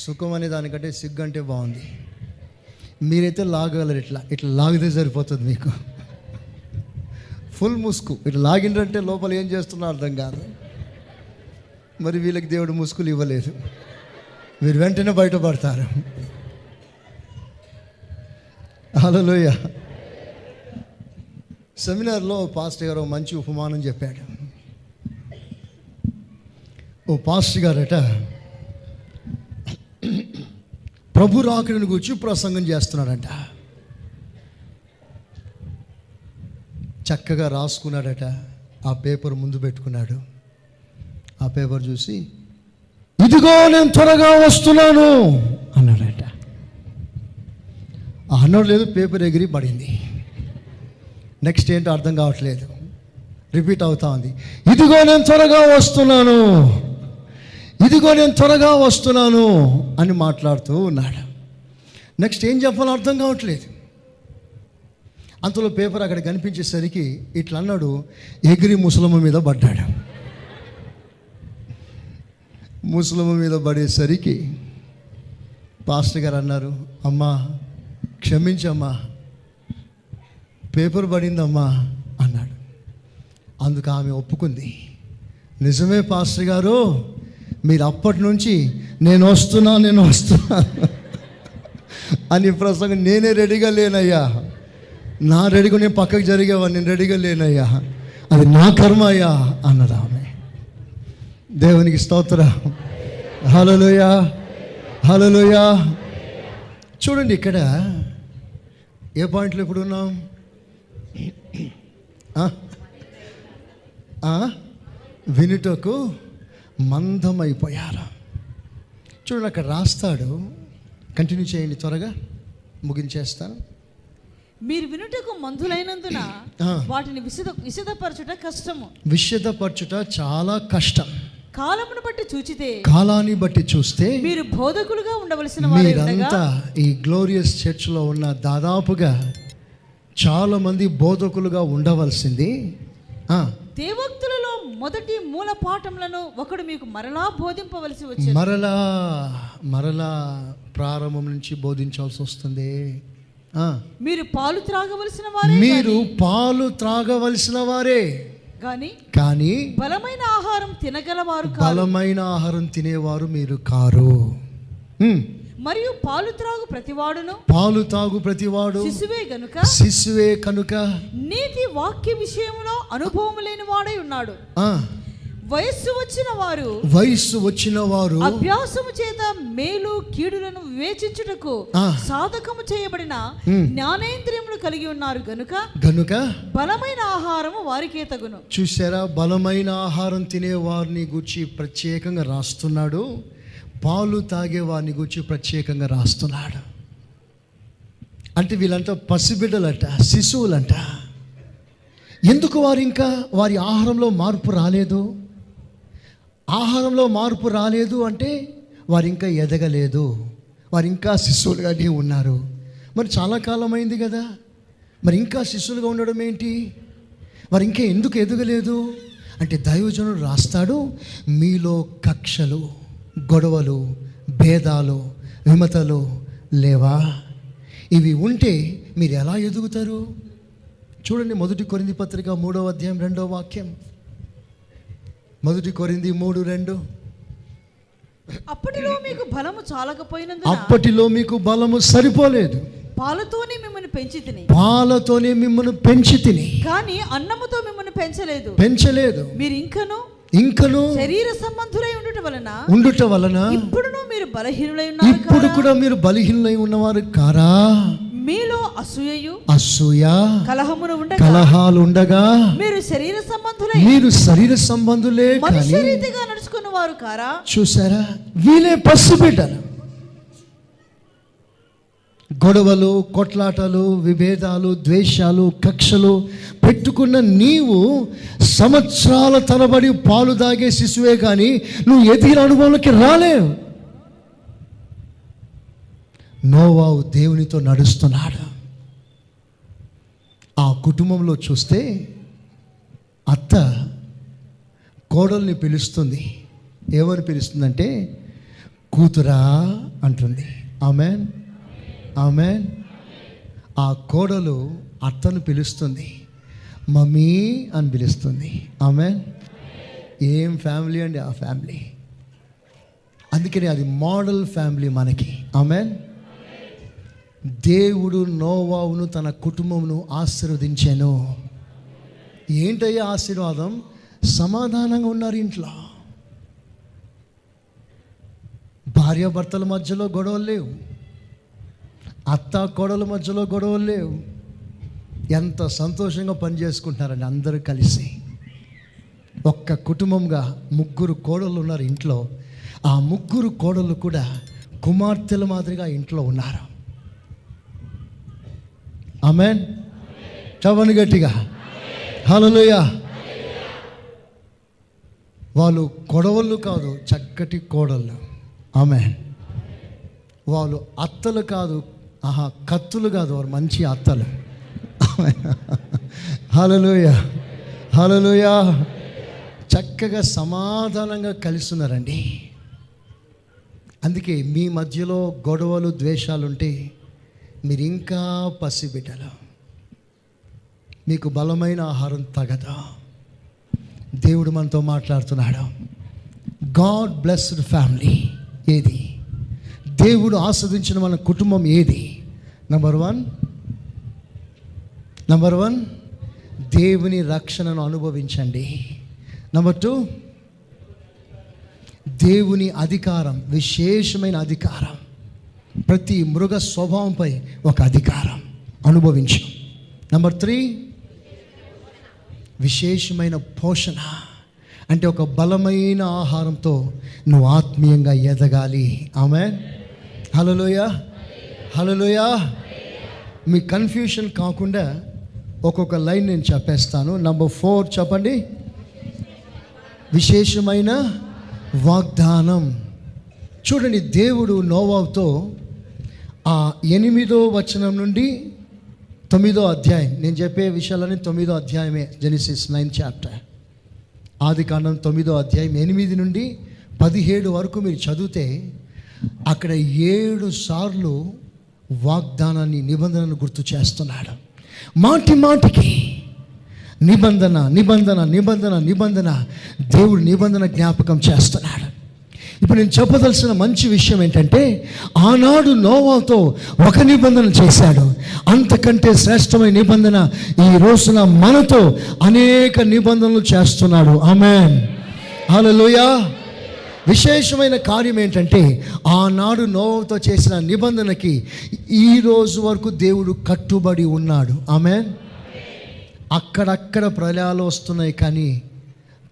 సుఖం అనే దానికంటే సిగ్గు అంటే బాగుంది. మీరైతే లాగగలరు, ఇట్లా ఇట్లా లాగితే సరిపోతుంది మీకు. ఫుల్ ముసుగు ఇట్లా లాగిండ్రంటే లోపల ఏం చేస్తున్నా అర్థం కాదు. మరి వీళ్ళకి దేవుడు ముసుగులు ఇవ్వలేదు, మీరు వెంటనే బయటపడతారు. హల్లెలూయా. సెమినార్లో పాస్టర్ గారు మంచి ఉపమానం చెప్పాడు. ఓ పాస్టర్ గారట ప్రభు రాకడని గురించి ప్రసంగం చేస్తున్నాడంట. చక్కగా రాసుకున్నాడట, ఆ పేపర్ ముందు పెట్టుకున్నాడు. ఆ పేపర్ చూసి ఇదిగో నేను త్వరగా వస్తున్నాను అన్నాడట. అన్నాడు లేదు, పేపర్ ఎగిరి పడింది. నెక్స్ట్ ఏంటో అర్థం కావట్లేదు, రిపీట్ అవుతా ఉంది. ఇదిగో నేను త్వరగా వస్తున్నాను, ఇదిగో నేను త్వరగా వస్తున్నాను అని మాట్లాడుతూ ఉన్నాడు. నెక్స్ట్ ఏం చెప్పాలో అర్థం కావట్లేదు. అంతలో పేపర్ అక్కడ కనిపించేసరికి ఇట్లా అన్నాడు, ఎగిరి ముసలమ్మ మీద పడ్డాడు. ముసలమ్మ మీద పడేసరికి పాస్టర్ గారు అన్నారు, అమ్మా క్షమించమ్మా, పేపర్ పడిందమ్మా అన్నాడు. అందుకు ఆమె ఒప్పుకుంది, నిజమే పాస్టర్ గారు, మీరు అప్పటి నుంచి నేను వస్తున్నా అని ప్రసంగం నేనే రెడీగా లేనయ్యా, నా రెడీగా నేను పక్కకు జరిగేవా, నేను రెడీగా లేనయ్యా, అది నా కర్మ అయ్యా అన్నది ఆమె. దేవునికి స్తోత్రం. హల్లెలూయా, హల్లెలూయా. చూడండి ఇక్కడ ఏ పాయింట్లో ఇప్పుడు ఉన్నాం? వినుటకు మందమైపోయారు. చూడండి అక్కడ రాస్తాడు, కంటిన్యూ చేయండి, త్వరగా ముగించేస్తాను. మీరు వినుటకు మందులైనందున వాటిని విశదపరచుట కష్టము. విశదపరచుట చాలా కష్టం. కాలమును బట్టి చూచితే, కాలాన్ని బట్టి చూస్తే మీరు బోధకులుగా ఉండవలసిన మీరంతా ఈ గ్లోరియస్ చర్చ్లో ఉన్న దాదాపుగా చాలా మంది బోధకులుగా ఉండవలసింది. దేవోక్తులలో మొదటి మూల పాఠములను ఒకడు మీకు మరలా బోధింపవలసి వచ్చింది. మరలా ప్రారంభం నుంచి బోధించాల్సి వస్తుంది. మీరు పాలు త్రాగవలసిన వారే, మీరు పాలు త్రాగవలసిన వారే కానీ బలమైన ఆహారం తినగలవారు కారు. బలమైన ఆహారం తినేవారు మీరు కారు. మరియు పాలు తాగు ప్రతివాడు శిశువే కనుక నీతి వాక్య విషయంలో అనుభవం లేని వాడై ఉన్నాడు. వయస్సు వచ్చిన వారు అభ్యాసము చేత మేలు కీడులను వివేచించుటకు సాధకము చేయబడిన జ్ఞానేంద్రియములు కలిగి ఉన్నారు గనుక బలమైన ఆహారము వారికే తగును. చూసారా, బలమైన ఆహారం తినే వారిని గూర్చి ప్రత్యేకంగా రాస్తున్నాడు, పాలు తాగే వారిని గూర్చి ప్రత్యేకంగా రాస్తున్నాడు. అంటే వీళ్ళంతా పసిబిడ్డలంట, శిశువులంట. ఎందుకు వారు ఇంకా వారి ఆహారంలో మార్పు రాలేదు? ఆహారంలో మార్పు రాలేదు అంటే వారు ఇంకా ఎదగలేదు, వారు ఇంకా శిశువులుగానే ఉన్నారు. మరి చాలా కాలం అయింది కదా, మరి ఇంకా శిశువులుగా ఉండడం ఏంటి? వారు ఇంకా ఎందుకు ఎదగలేదు అంటే దైవజనుడు రాస్తాడు, మీలో కక్షలు, గొడవలు, భేదాలు, విమతలు లేవా? ఇవి ఉంటే మీరు ఎలా ఎదుగుతారు? చూడండి, 1 కొరింథీ పత్రిక 3వ అధ్యాయం 2వ వాక్యం. 1 కొరింథీ 3:2. అప్పటిలో మీకు బలము చాలకపోయినందున, అప్పటిలో మీకు బలము సరిపోలేదు, పాలతోనే మిమ్మల్ని పెంచి తిని కానీ అన్నముతో మిమ్మల్ని పెంచలేదు. మీరు ఇంకను శరీర సంబంధులై ఉండుట వలన ఇప్పుడు మీరు బలహీనులై ఉన్నారు. ఇప్పుడు కూడా మీరు బలహీనులై ఉన్నవారు కారా? మీలో అసూయ కలహాలు ఉండగా మీరు శరీర సంబంధులే మనుష్య రీతిగా నడుచుకున్న వారు కారా? చూసారా, వీలే పసిబిడ్డలు. గొడవలు, కొట్లాటలు, విభేదాలు, ద్వేషాలు, కక్షలు పెట్టుకున్న నీవు సంవత్సరాల తరబడి పాలు దాగే శిశువే కానీ నువ్వు ఎదిగిన అనుభవంలోకి రాలేవు. నోవాహు దేవునితో నడుస్తున్నాడు. ఆ కుటుంబంలో చూస్తే అత్త కోడల్ని పిలుస్తుంది. ఏమని పిలుస్తుందంటే కూతురా అంటుంది. Amen, amen. ఆ కోడలు అత్తను పిలుస్తుంది, మమ్మీ అని పిలుస్తుంది. ఆమెన్. ఏం ఫ్యామిలీ అండి ఆ ఫ్యామిలీ! అందుకని అది మోడల్ ఫ్యామిలీ మనకి. ఆమెన్. దేవుడు నోవాహును తన కుటుంబమును ఆశీర్వదించాను. ఏంటయ్యా ఆశీర్వాదం? సమాధానంగా ఉన్నారు ఇంట్లో. భార్యాభర్తల మధ్యలో గొడవలు లేవు, అత్త కోడల మధ్యలో గొడవలు లేవు. ఎంత సంతోషంగా పనిచేసుకుంటున్నారండి అందరూ కలిసి. ఒక్క కుటుంబంగా 3 కోడళ్ళు ఉన్నారు ఇంట్లో. ఆ 3 కోడళ్ళు కూడా కుమార్తెల మాదిరిగా ఇంట్లో ఉన్నారు. ఆమెన్. చవని గట్టిగా హల్లెలూయా. వాళ్ళు గొడవలు కాదు, చక్కటి కోడళ్ళు. ఆమెన్. వాళ్ళు అత్తలు కాదు, కత్తులు కాదు, వారు మంచి అత్తలు. హల్లెలూయా, హల్లెలూయా. చక్కగా సమాధానంగా కలిసి ఉన్నారండి. అందుకే మీ మధ్యలో గొడవలు, ద్వేషాలు ఉంటే మీరు ఇంకా పసిబిడ్డలు, మీకు బలమైన ఆహారం తగదా. దేవుడు మనతో మాట్లాడుతున్నాడు. గాడ్ బ్లెస్డ్ ఫ్యామిలీ ఏది? దేవుడు ఆస్వాదించిన మన కుటుంబం ఏది? నంబర్ వన్ దేవుని రక్షణను అనుభవించండి. నంబర్ 2 దేవుని అధికారం, విశేషమైన అధికారం. ప్రతి మృగ స్వభావంపై ఒక అధికారం అనుభవించు. నంబర్ 3 విశేషమైన పోషణ, అంటే ఒక బలమైన ఆహారంతో నువ్వు ఆత్మీయంగా ఎదగాలి. ఆమేన్. హల్లెలూయా, హల్లెలూయా. మీ కన్ఫ్యూషన్ కాకుండా ఒక్కొక్క లైన్ నేను చెప్పేస్తాను. నంబర్ 4 చెప్పండి. విశేషమైన వాగ్దానం. చూడండి, దేవుడు నోవాహుతో ఆ 8వ వచనం నుండి 9వ అధ్యాయం, నేను చెప్పే విషయాలన్నీ 9వ అధ్యాయమే. జెనసిస్ 9 చాప్టర్, ఆదికాండం 9వ అధ్యాయం 8 నుండి 17 వరకు మీరు చదివితే అక్కడ 7 సార్లు వాగ్దానాన్ని, నిబంధనను గుర్తు చేస్తున్నాడు. మాటి మాటికి నిబంధన నిబంధన నిబంధన నిబంధన, దేవుడు నిబంధన జ్ఞాపకం చేస్తున్నాడు. ఇప్పుడు నేను చెప్పదలసిన మంచి విషయం ఏంటంటే, ఆనాడు నోవాతో ఒక నిబంధన చేశాడు, అంతకంటే శ్రేష్టమైన నిబంధన ఈ రోజున మనతో అనేక నిబంధనలు చేస్తున్నాడు. ఆమేన్, హల్లెలూయా. విశేషమైన కార్యం ఏంటంటే, ఆనాడు నోవాతో చేసిన నిబంధనకి ఈ రోజు వరకు దేవుడు కట్టుబడి ఉన్నాడు. ఆమేన్. అక్కడక్కడ ప్రళయాలు వస్తున్నాయి, కానీ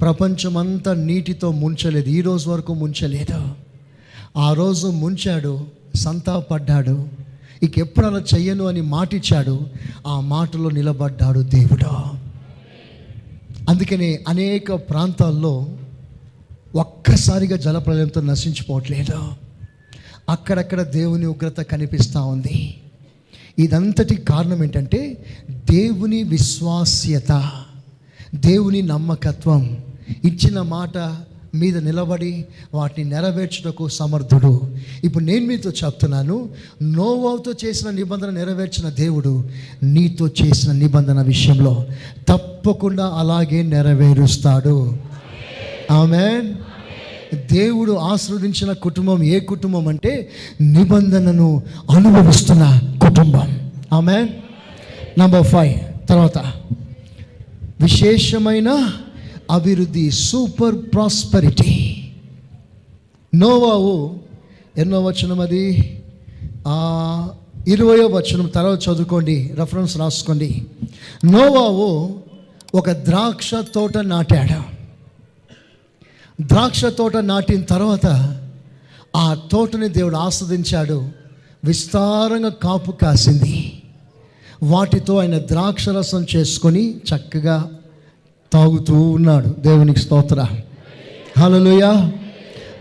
ప్రపంచమంతా నీటితో ముంచలేదు, ఈ రోజు వరకు ముంచలేదు. ఆ రోజు ముంచాడు, సంతాపడ్డాడు, ఎప్పుడు అలా చెయ్యను అని మాటిచ్చాడు, ఆ మాటలో నిలబడ్డాడు దేవుడు. అందుకనే అనేక ప్రాంతాల్లో ఒక్కసారిగా జలప్రలయంతో నశించిపోవట్లేదు, అక్కడక్కడ దేవుని ఉగ్రత కనిపిస్తూ ఉంది. ఇదంతటి కారణం ఏంటంటే దేవుని విశ్వాస్యత, దేవుని నమ్మకత్వం, ఇచ్చిన మాట మీద నిలబడి వాటిని నెరవేర్చుటకు సమర్థుడు. ఇప్పుడు నేను మీతో చెప్తున్నాను, నోవాతో చేసిన నిబంధన నెరవేర్చిన దేవుడు నీతో చేసిన నిబంధన విషయంలో తప్పకుండా అలాగే నెరవేరుస్తాడు. ఆమేన్. దేవుడు ఆశీర్వదించిన కుటుంబం ఏ కుటుంబం అంటే, నిబంధనను అనుభవిస్తున్న కుటుంబం. ఆమేన్. నంబర్ 5 తర్వాత విశేషమైన అభివృద్ధి, సూపర్ ప్రాస్పెరిటీ. నోవాహు ఎన్నో వచనం అది, 20వ వచనం తర్వాత చదువుకోండి, రెఫరెన్స్ రాసుకోండి. నోవాహు ఒక ద్రాక్ష తోట నాటాడు. ద్రాక్ష తోట నాటిన తర్వాత ఆ తోటని దేవుడు ఆస్వాదించాడు, విస్తారంగా కాపు కాసింది. వాటితో ఆయన ద్రాక్షరసం చేసుకొని చక్కగా తాగుతూ ఉన్నాడు. దేవునికి స్తోత్ర, హల్లెలూయా.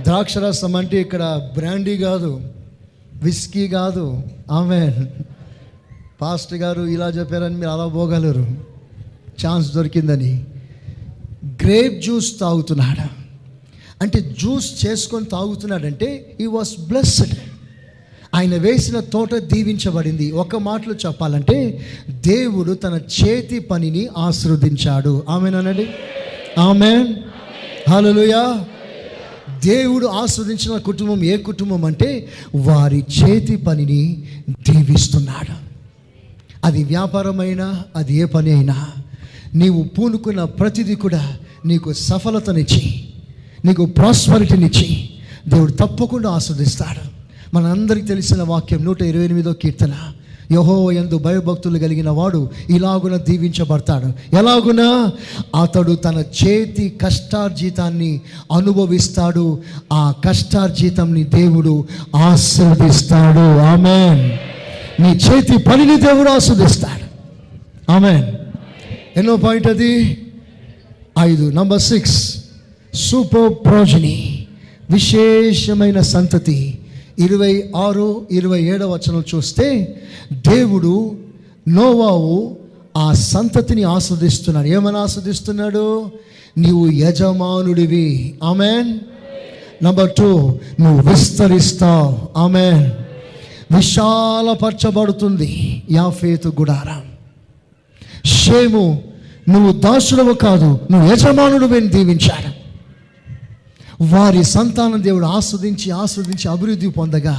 ద్రాక్షరసం అంటే ఇక్కడ బ్రాండీ కాదు, విస్కీ కాదు. ఆమేన్. పాస్టర్ గారు ఇలా చెప్పారని మీరు అలా పోగలరు, ఛాన్స్ దొరికిందని. గ్రేప్ జ్యూస్ తాగుతున్నాడు. అంటే జ్యూస్ చేసుకొని తాగుతున్నాడంటే హీ వాస్ బ్లెస్డ్. ఆయన వేసిన తోట దీవించబడింది. ఒక మాటలో చెప్పాలంటే దేవుడు తన చేతి పనిని ఆశీర్వదించాడు. ఆమేన్ అనండి. ఆమేన్, హల్లెలూయా. దేవుడు ఆశీర్వదించిన కుటుంబం ఏ కుటుంబం అంటే, వారి చేతి పనిని దీవిస్తున్నాడు. అది వ్యాపారమైనా, అది ఏ పని అయినా, నీవు పూనుకున్న ప్రతిదీ కూడా నీకు సఫలతనిచ్చి, నీకు ప్రాస్పరిటీనిచ్చి దేవుడు తప్పకుండా ఆస్వాదిస్తాడు. మనందరికీ తెలిసిన వాక్యం 128వ కీర్తన, యెహోవా యందు భయభక్తులు కలిగిన వాడు ఇలాగున దీవించబడతాడు. ఎలాగున? అతడు తన చేతి కష్టార్జితాన్ని అనుభవిస్తాడు, ఆ కష్టార్జితంని దేవుడు ఆశీర్వదిస్తాడు. ఆమేన్. నీ చేతి పనిని దేవుడు ఆస్వాదిస్తాడు. ఆమేన్. ఎన్నో పాయింట్ అది? 5. నంబర్ 6, సూపర్ ప్రోజనీ, విశేషమైన సంతతి. 26, 27 వచనం చూస్తే దేవుడు నోవాహు ఆ సంతతిని ఆస్వాదిస్తున్నాడు. ఏమని ఆస్వాదిస్తున్నాడు? నీవు యజమానుడివి. ఆమేన్. నంబర్ 2, నువ్వు విస్తరిస్తావు. ఆమేన్. విశాలపరచబడుతుంది యాఫేతు గుడారం. షేము, నువ్వు దాసుడవు కాదు, నువ్వు యజమానుడివి అని దీవించాడు. వారి సంతానం దేవుడు ఆస్వాదించి అభివృద్ధి పొందగా,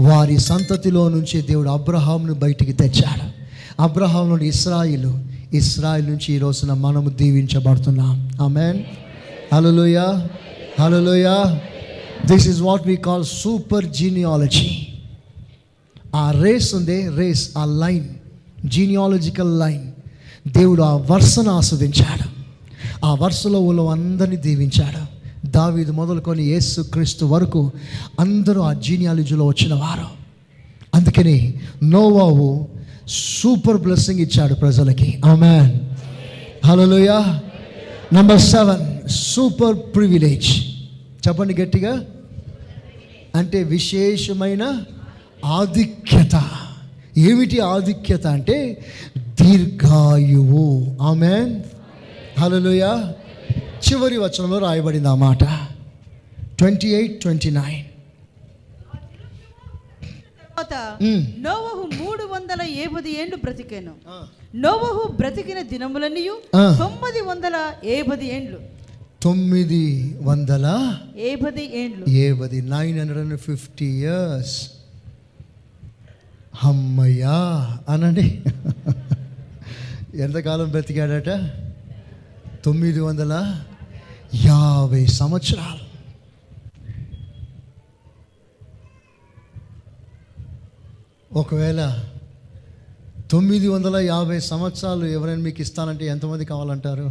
వారి సంతతిలో నుంచి దేవుడు అబ్రహామును బయటికి తెచ్చాడు. అబ్రహామును ఇస్రాయిల్ నుంచి ఈ రోజున మనము దీవించబడుతున్నాం. ఆమేన్, హల్లెలూయా, హల్లెలూయా. This is what we call super genealogy. ఆ రేస్ ఉంది, ఆ లైన్, జీనియాలజికల్ లైన్, దేవుడు ఆ వరుసను ఆస్వాదించాడు. ఆ వరుసలో ఉన్న అందరినీ దీవించాడు. దావీదు మొదలుకొని యేసు క్రీస్తు వరకు అందరూ ఆ జీనియాలజీలో వచ్చిన వారు. అందుకని నోవాహు సూపర్ బ్లెస్సింగ్ ఇచ్చాడు ప్రజలకి. ఆమేన్, హల్లెలూయా. Number 7, super privilege. చెప్పండి గట్టిగా. అంటే విశేషమైన ఆధిక్యత. ఏమిటి ఆధిక్యత అంటే? దీర్ఘాయువు. ఆమేన్, హల్లెలూయా. చివరి వచనంలో రాయబడింది ఆ మాట, 28, 29. నోవహు 350 ఏండ్లు బ్రతికాను. నోవహు బ్రతికిన దినములన్నీ 950 ఏండ్లు. 950 ఏండ్లు. 950 years. అమ్మయ్యా అనండి. ఎంతకాలం బ్రతికాడట? 950 సంవత్సరాలు. ఒకవేళ 950 సంవత్సరాలు ఎవరైనా మీకు ఇస్తానంటే ఎంతమంది కావాలంటారు?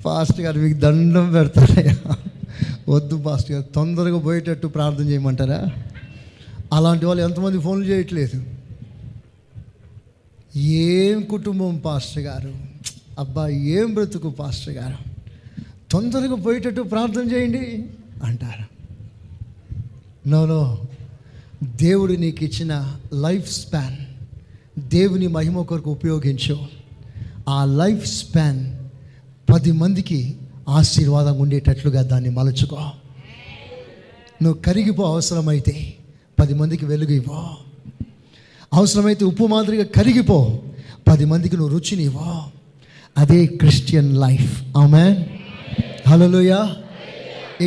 పాస్టర్ గారు మీకు దండం పెడతారయ్యా. వద్దు పాస్టర్ గారు, తొందరగా పోయేటట్టు ప్రార్థన చేయమంటారా? అలాంటి వాళ్ళు ఎంతమంది ఫోన్లు చేయట్లేదు. ఏం కుటుంబం పాస్టర్ గారు, అబ్బా ఏం బ్రతుకు పాస్టర్ గారు, తొందరగా పోయేటట్టు ప్రార్థన చేయండి అంటారు. నో, దేవుడు నీకు ఇచ్చిన లైఫ్ స్పాన్ దేవుని మహిమ కొరకు ఉపయోగించు. ఆ లైఫ్ స్పాన్ 10 మందికి ఆశీర్వాదం ఉండేటట్లుగా దాన్ని మలుచుకో. నువ్వు కరిగిపో, అవసరమైతే 10 మందికి వెలుగు ఇవ్వు. అవసరమైతే ఉప్పు మాదిరిగా కరిగిపో, 10 మందికి నువ్వు రుచినివ్వు. అదే క్రిస్టియన్ లైఫ్. ఆమేన్, హల్లెలూయా.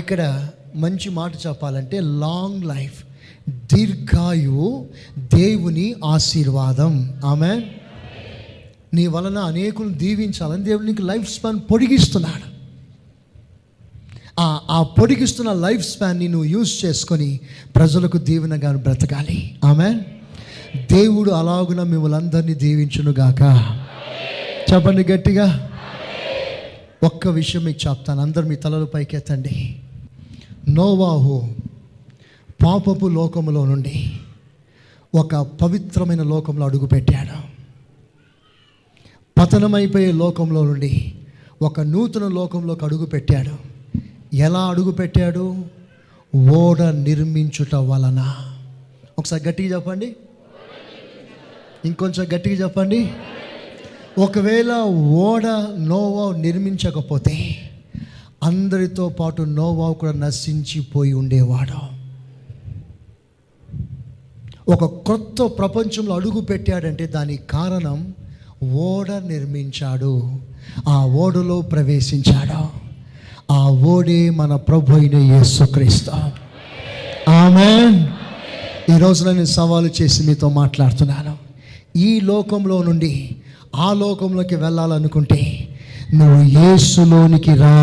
ఇక్కడ మంచి మాట చెప్పాలంటే లాంగ్ లైఫ్, దీర్ఘాయువు దేవుని ఆశీర్వాదం. ఆమేన్. నీ వలన అనేకులను దీవించాలని దేవుడు నీకు లైఫ్ స్పాన్ పొడిగిస్తున్నాడు. ఆ పొడిగిస్తున్న లైఫ్ స్పాన్ని నువ్వు యూజ్ చేసుకొని ప్రజలకు దీవెనగా బ్రతకాలి. ఆమేన్. దేవుడు అలాగున మిమ్మల్ని అందరినీ దీవించునుగాక. చెప్పండి గట్టిగా. ఒక్క విషయం మీకు చెప్తాను, అందరు మీ తలలు పైకెత్తండి. నోవాహు పాపపు లోకములో నుండి ఒక పవిత్రమైన లోకంలో అడుగుపెట్టాడు. పతనమైపోయే లోకంలో నుండి ఒక నూతన లోకంలోకి అడుగుపెట్టాడు. ఎలా అడుగుపెట్టాడు? ఓడ నిర్మించుట వలన. ఒకసారి గట్టిగా చెప్పండి, ఇంకొంచెం గట్టిగా చెప్పండి. ఒకవేళ ఓడ నోవా నిర్మించకపోతే అందరితో పాటు నోవా కూడా నశించిపోయి ఉండేవాడు. ఒక కొత్త ప్రపంచంలో అడుగు పెట్టాడంటే దానికి కారణం ఓడ నిర్మించాడు, ఆ ఓడలో ప్రవేశించాడు. ఆ ఓడే మన ప్రభు అయిన యేసుక్రీస్తు. ఆమేన్. ఈరోజు నేను సవాలు చేసి మీతో మాట్లాడుతున్నాను. ఈ లోకంలో నుండి ఆ లోకంలోకి వెళ్ళాలనుకుంటే నువ్వు యేసులోనికి రా.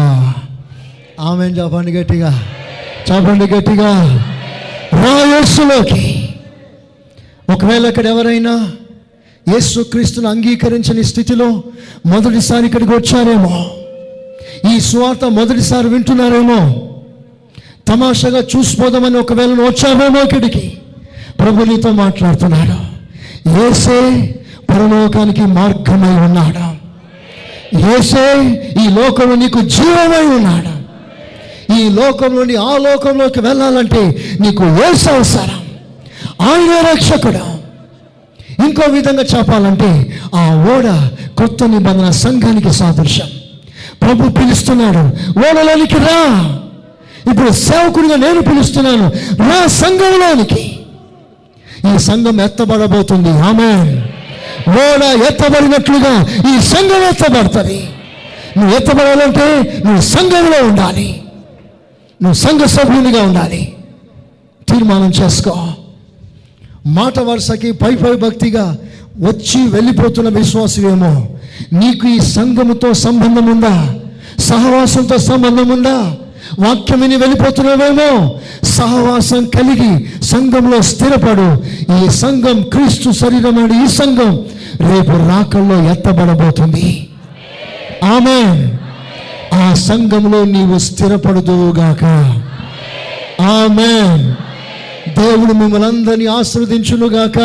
ఆమేన్. చెప్పండి గట్టిగా, చెప్పండి గట్టిగా. రా యేసులోకి. ఒకవేళ ఇక్కడ ఎవరైనా యేసుక్రీస్తును అంగీకరించని స్థితిలో మొదటిసారి ఇక్కడికి వచ్చారేమో, ఈ సువార్త మొదటిసారి వింటున్నారేమో, తమాషాగా చూసిపోదామని ఒకవేళ వచ్చారేమో ఇక్కడికి, ప్రభు నీతో మాట్లాడుతున్నాడు. యేసే పరలోకానికి మార్గమై ఉన్నాడు. యేసే ఈ లోకంలో నీకు జీవమై ఉన్నాడు. ఈ లోకం నుండి ఆ లోకంలోకి వెళ్ళాలంటే నీకు యేసు అవసరం. ఆయన రక్షకుడు. ఇంకో విధంగా చెప్పాలంటే ఆ ఓడ కొత్త నిబంధన సంఘానికి సాదృశ్యం. ప్రభు పిలుస్తున్నాడు, ఓడలోనికి రా. ఇప్పుడు సేవకుడిగా నేను పిలుస్తున్నాను, రా సంఘంలోనికి. ఈ సంఘం ఎత్తబడబోతుంది. ఆమేన్. ఓడ ఎత్తబడినట్లుగా ఈ సంఘం ఎత్తబడుతుంది. నువ్వు ఎత్తబడాలంటే నువ్వు సంఘంలో ఉండాలి, నువ్వు సంఘ సభ్యునిగా ఉండాలి. తీర్మానం చేసుకో. మాట వరుసకి పై భక్తిగా వచ్చి వెళ్ళిపోతున్న విశ్వాసమేమో, నీకు ఈ సంఘముతో సంబంధం ఉందా? సహవాసంతో సంబంధం ఉందా? వాక్యం విని వెళ్ళిపోతున్నావేమో, సహవాసం కలిగి సంఘంలో స్థిరపడు. ఈ సంఘం క్రీస్తు శరీరం అని ఈ సంఘం రేపు రాకల్లో ఎత్తబడబోతుంది. ఆమేన్. ఆ సంఘంలో నీవు స్థిరపడుదువుగాక. ఆమేన్. దేవుడు మిమ్మల్ని అందరినీ ఆశీర్వదించునుగాక.